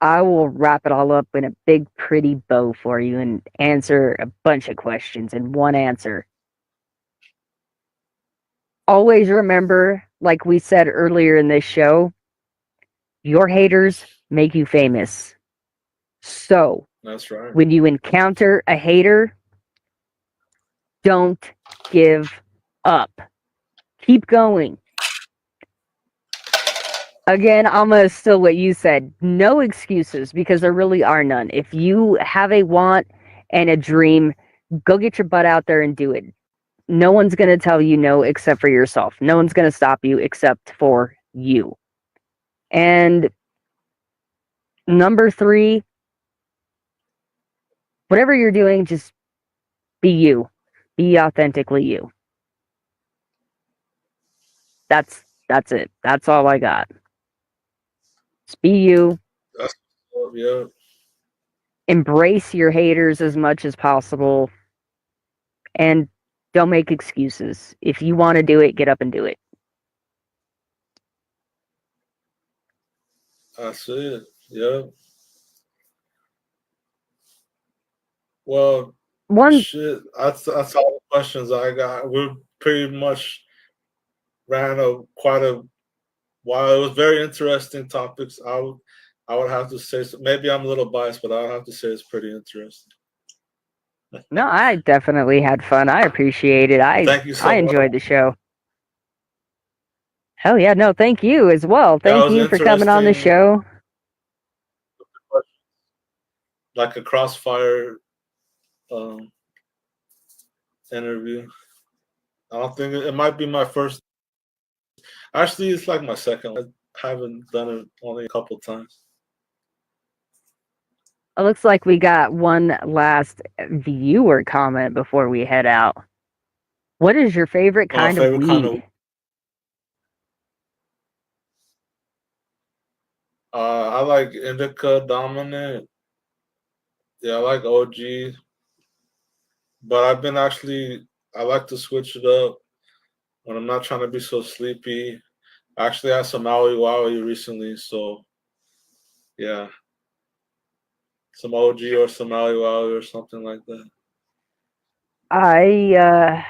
wrap it all up in a big pretty bow for you and answer a bunch of questions in one answer. Always remember, like we said earlier in this show, your haters make you famous. So, that's right. When you encounter a hater, don't give up. Keep going. Again, I'm going to steal what you said. No excuses, because there really are none. If you have a want and a dream, go get your butt out there and do it. No one's going to tell you no except for yourself. No one's going to stop you except for you. And number 3, whatever you're doing, just be you. Be authentically you. That's it. That's all I got. Just be you. Yeah. Embrace your haters as much as possible. And don't make excuses. If you want to do it, get up and do it. That's it. Yeah. Well, shit. That's all the questions I got. We're pretty much ran quite a while. It was very interesting topics. I would have to say, maybe I'm a little biased, but I would have to say it's pretty interesting. No, I definitely had fun. I appreciate it. Thank you so I enjoyed the show. Hell yeah, no, thank you as well. Thank you for coming on the show. Like a crossfire interview. I don't think it might be my first. Actually, it's like my second. I haven't done it only a couple times. It looks like we got one last viewer comment before we head out. What is your favorite kind of weed? I like indica dominant. Yeah, I like OG. But I like to switch it up when I'm not trying to be so sleepy. I actually had some Maui Wowie recently, so yeah. Some OG or some Maui Wowie or something like that. I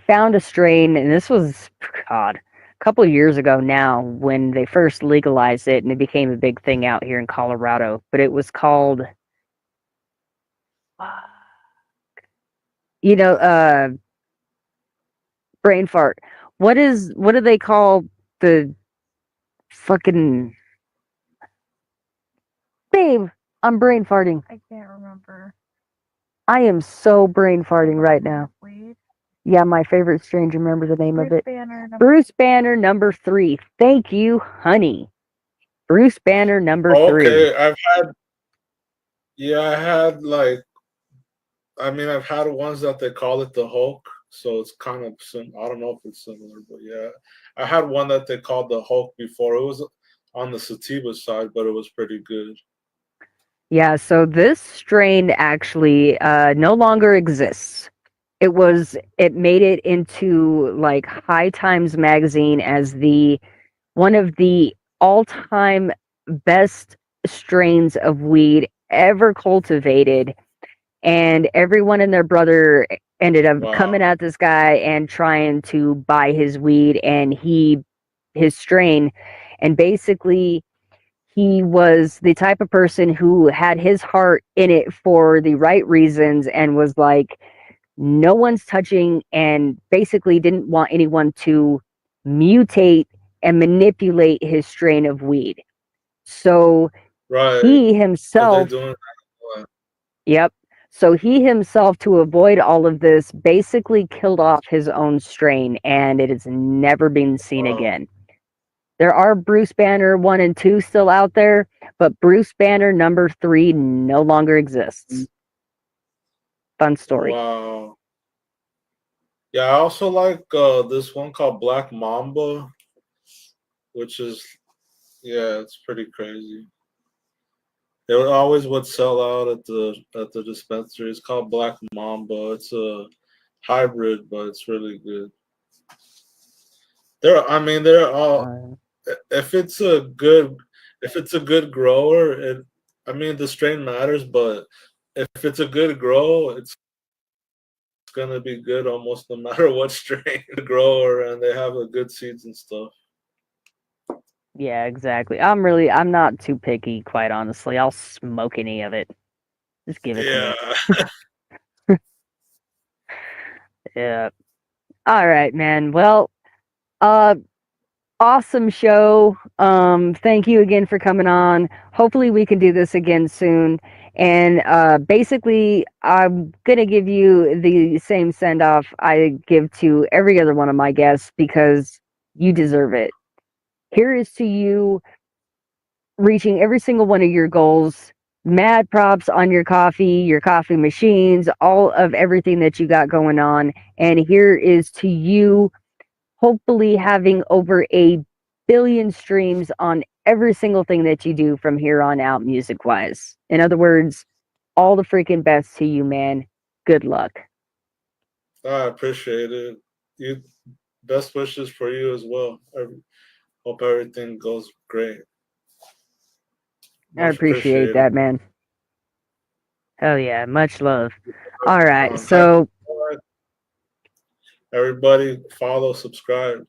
found a strain, and this was, a couple of years ago now, when they first legalized it, and it became a big thing out here in Colorado. But it was called, brain fart. What do they call the fucking babe. I'm brain farting. I can't remember. I am so brain farting right now. Weed. Yeah, my favorite strain. Do you remember the name of it? Banner Bruce Banner number 3. Thank you, honey. Bruce Banner number 3. Okay, I had like, I've had ones that they call it the Hulk, so it's kind of I don't know if it's similar, but yeah, I had one that they called the Hulk before. It was on the sativa side, but it was pretty good. Yeah, so this strain actually no longer exists. It made it into like High Times magazine as one of the all-time best strains of weed ever cultivated, and everyone and their brother ended up coming at this guy and trying to buy his weed and his strain, and basically he was the type of person who had his heart in it for the right reasons and was like, no one's touching, and basically didn't want anyone to mutate and manipulate his strain of weed. So he himself, yep. So he himself, to avoid all of this, basically killed off his own strain, and it has never been seen again. There are Bruce Banner 1 and 2 still out there, but Bruce Banner number 3 no longer exists. Fun story. Wow. Yeah, I also like this one called Black Mamba, which is, it's pretty crazy. It always would sell out at the dispensary. It's called Black Mamba. It's a hybrid, but it's really good. They're all. If it's a good grower, the strain matters, but if it's a good grow, it's gonna be good almost no matter what strain the grower, and they have a good seeds and stuff. Yeah, exactly. I'm not too picky, quite honestly. I'll smoke any of it. Just give it to me. Yeah. All right, man. Well, awesome show. Thank you again for coming on. Hopefully we can do this again soon. And basically, I'm gonna give you the same send off I give to every other one of my guests because you deserve it. Here is to you reaching every single one of your goals. Mad props on your coffee machines, all of everything that you got going on. And here is to you hopefully having over 1 billion streams on every single thing that you do from here on out, music wise. In other words, all the freaking best to you, man. Good luck. I appreciate it. Best wishes for you as well. I hope everything goes great. I appreciate that, man. Hell yeah, much love. All right, so everybody follow, subscribe.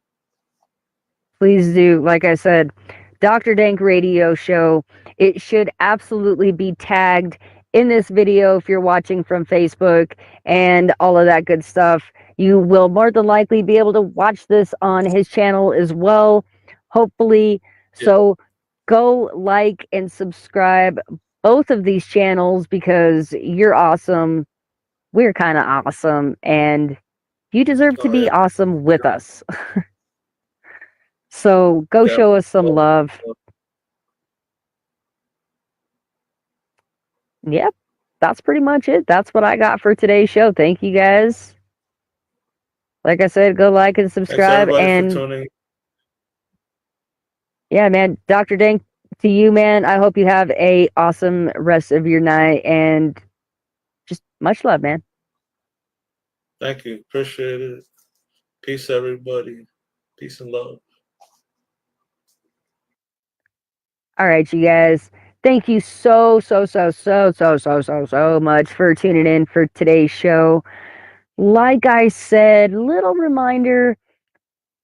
Please do. Like I said, Dr. Dank Radio Show. It should absolutely be tagged in this video if you're watching from Facebook and all of that good stuff. You will more than likely be able to watch this on his channel as well, hopefully. Yeah. So go like and subscribe both of these channels because you're awesome. We're kind of awesome. And you deserve to be awesome with us. So go show us some love. Yep, that's pretty much it. That's what I got for today's show. Thank you guys. Like I said, go like and subscribe. And for tuning. Yeah, man, Dr. Dank, to you, man. I hope you have a awesome rest of your night and just much love, man. Thank you. Appreciate it. Peace, everybody. Peace and love. All right, you guys. Thank you so much for tuning in for today's show. Like I said, little reminder,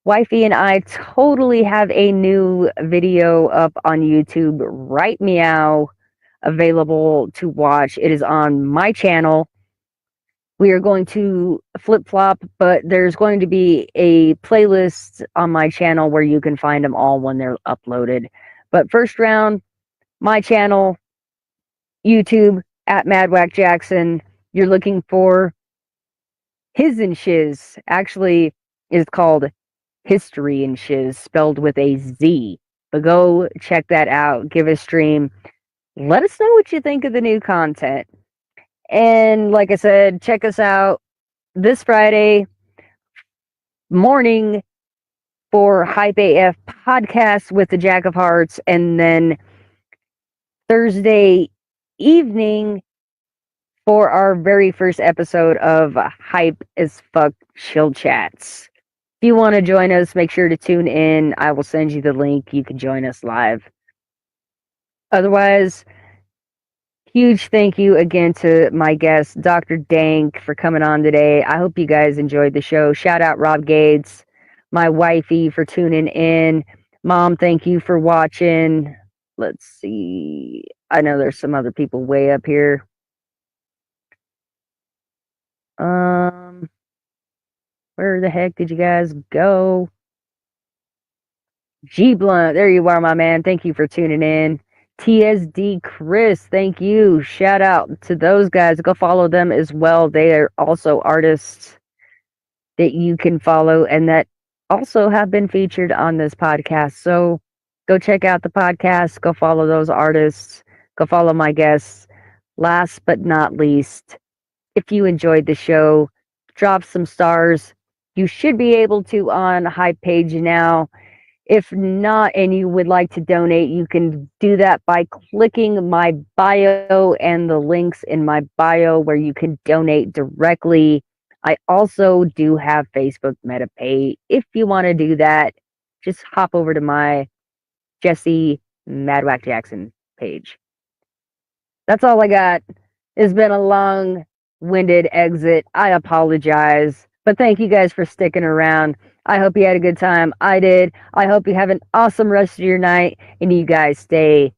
Wifey and I totally have a new video up on YouTube right meow available to watch. It is on my channel. we are going to flip-flop, but there's going to be a playlist on my channel where you can find them all when they're uploaded. But first round, my channel, YouTube, at MadWhackJackson. You're looking for His and Shiz. Actually, it's called History and Shiz, spelled with a Z. But go check that out. Give it a stream. Let us know what you think of the new content. And like I said, check us out this Friday morning for Hype AF podcast with the Jack of Hearts, and then Thursday evening for our very first episode of Hype as Fuck Chill Chats. If you want to join us, make sure to tune in. I will send you the link. You can join us live. Otherwise, huge thank you again to my guest, Dr. Dank, for coming on today. I hope you guys enjoyed the show. Shout out Rob Gates, my wifey, for tuning in. Mom, thank you for watching. Let's see. I know there's some other people way up here. Where the heck did you guys go? G Blunt, there you are, my man. Thank you for tuning in. TSD Chris, thank you. Shout out to those guys. Go follow them as well. They are also artists that you can follow and that also have been featured on this podcast. So go check out the podcast. Go follow those artists. Go follow my guests. Last but not least, if you enjoyed the show, drop some stars. You should be able to on Hype page now. If not, and you would like to donate, you can do that by clicking my bio and the links in my bio where you can donate directly. I also do have Facebook MetaPay. If you want to do that, just hop over to my Jesse Madwack Jackson page. That's all I got. It's been a long-winded exit. I apologize. But thank you guys for sticking around. I hope you had a good time. I did. I hope you have an awesome rest of your night. And you guys stay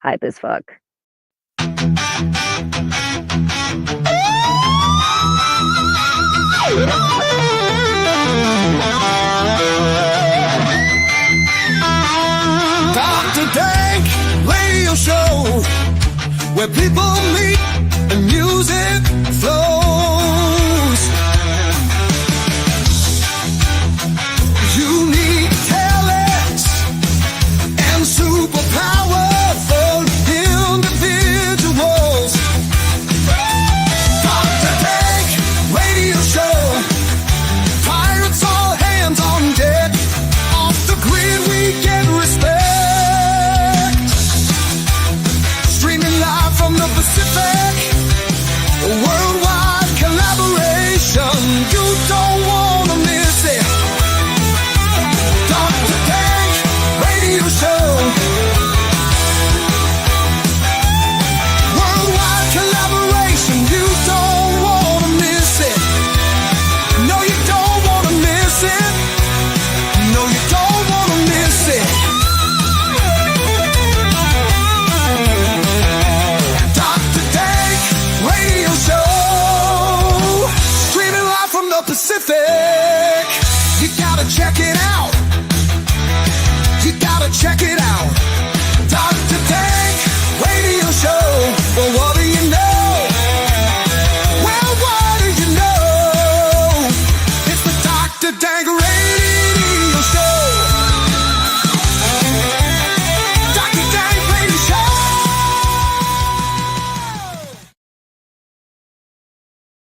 hype as fuck. Dr. Dank Radio Show, where people meet and music flows. Unique talents and super powerful individuals. Dr. Dank Radio Show, pirates all hands on deck. Off the grid we get respect. Streaming live from the Pacific, worldwide collaboration. You don't want to miss it. Dr. Dank Radio Show, worldwide collaboration. You don't want to miss it. No, you don't want to miss it. No, you don't want to miss it. Dr. Dank Radio Show, streaming live from the Pacific. You gotta check it out.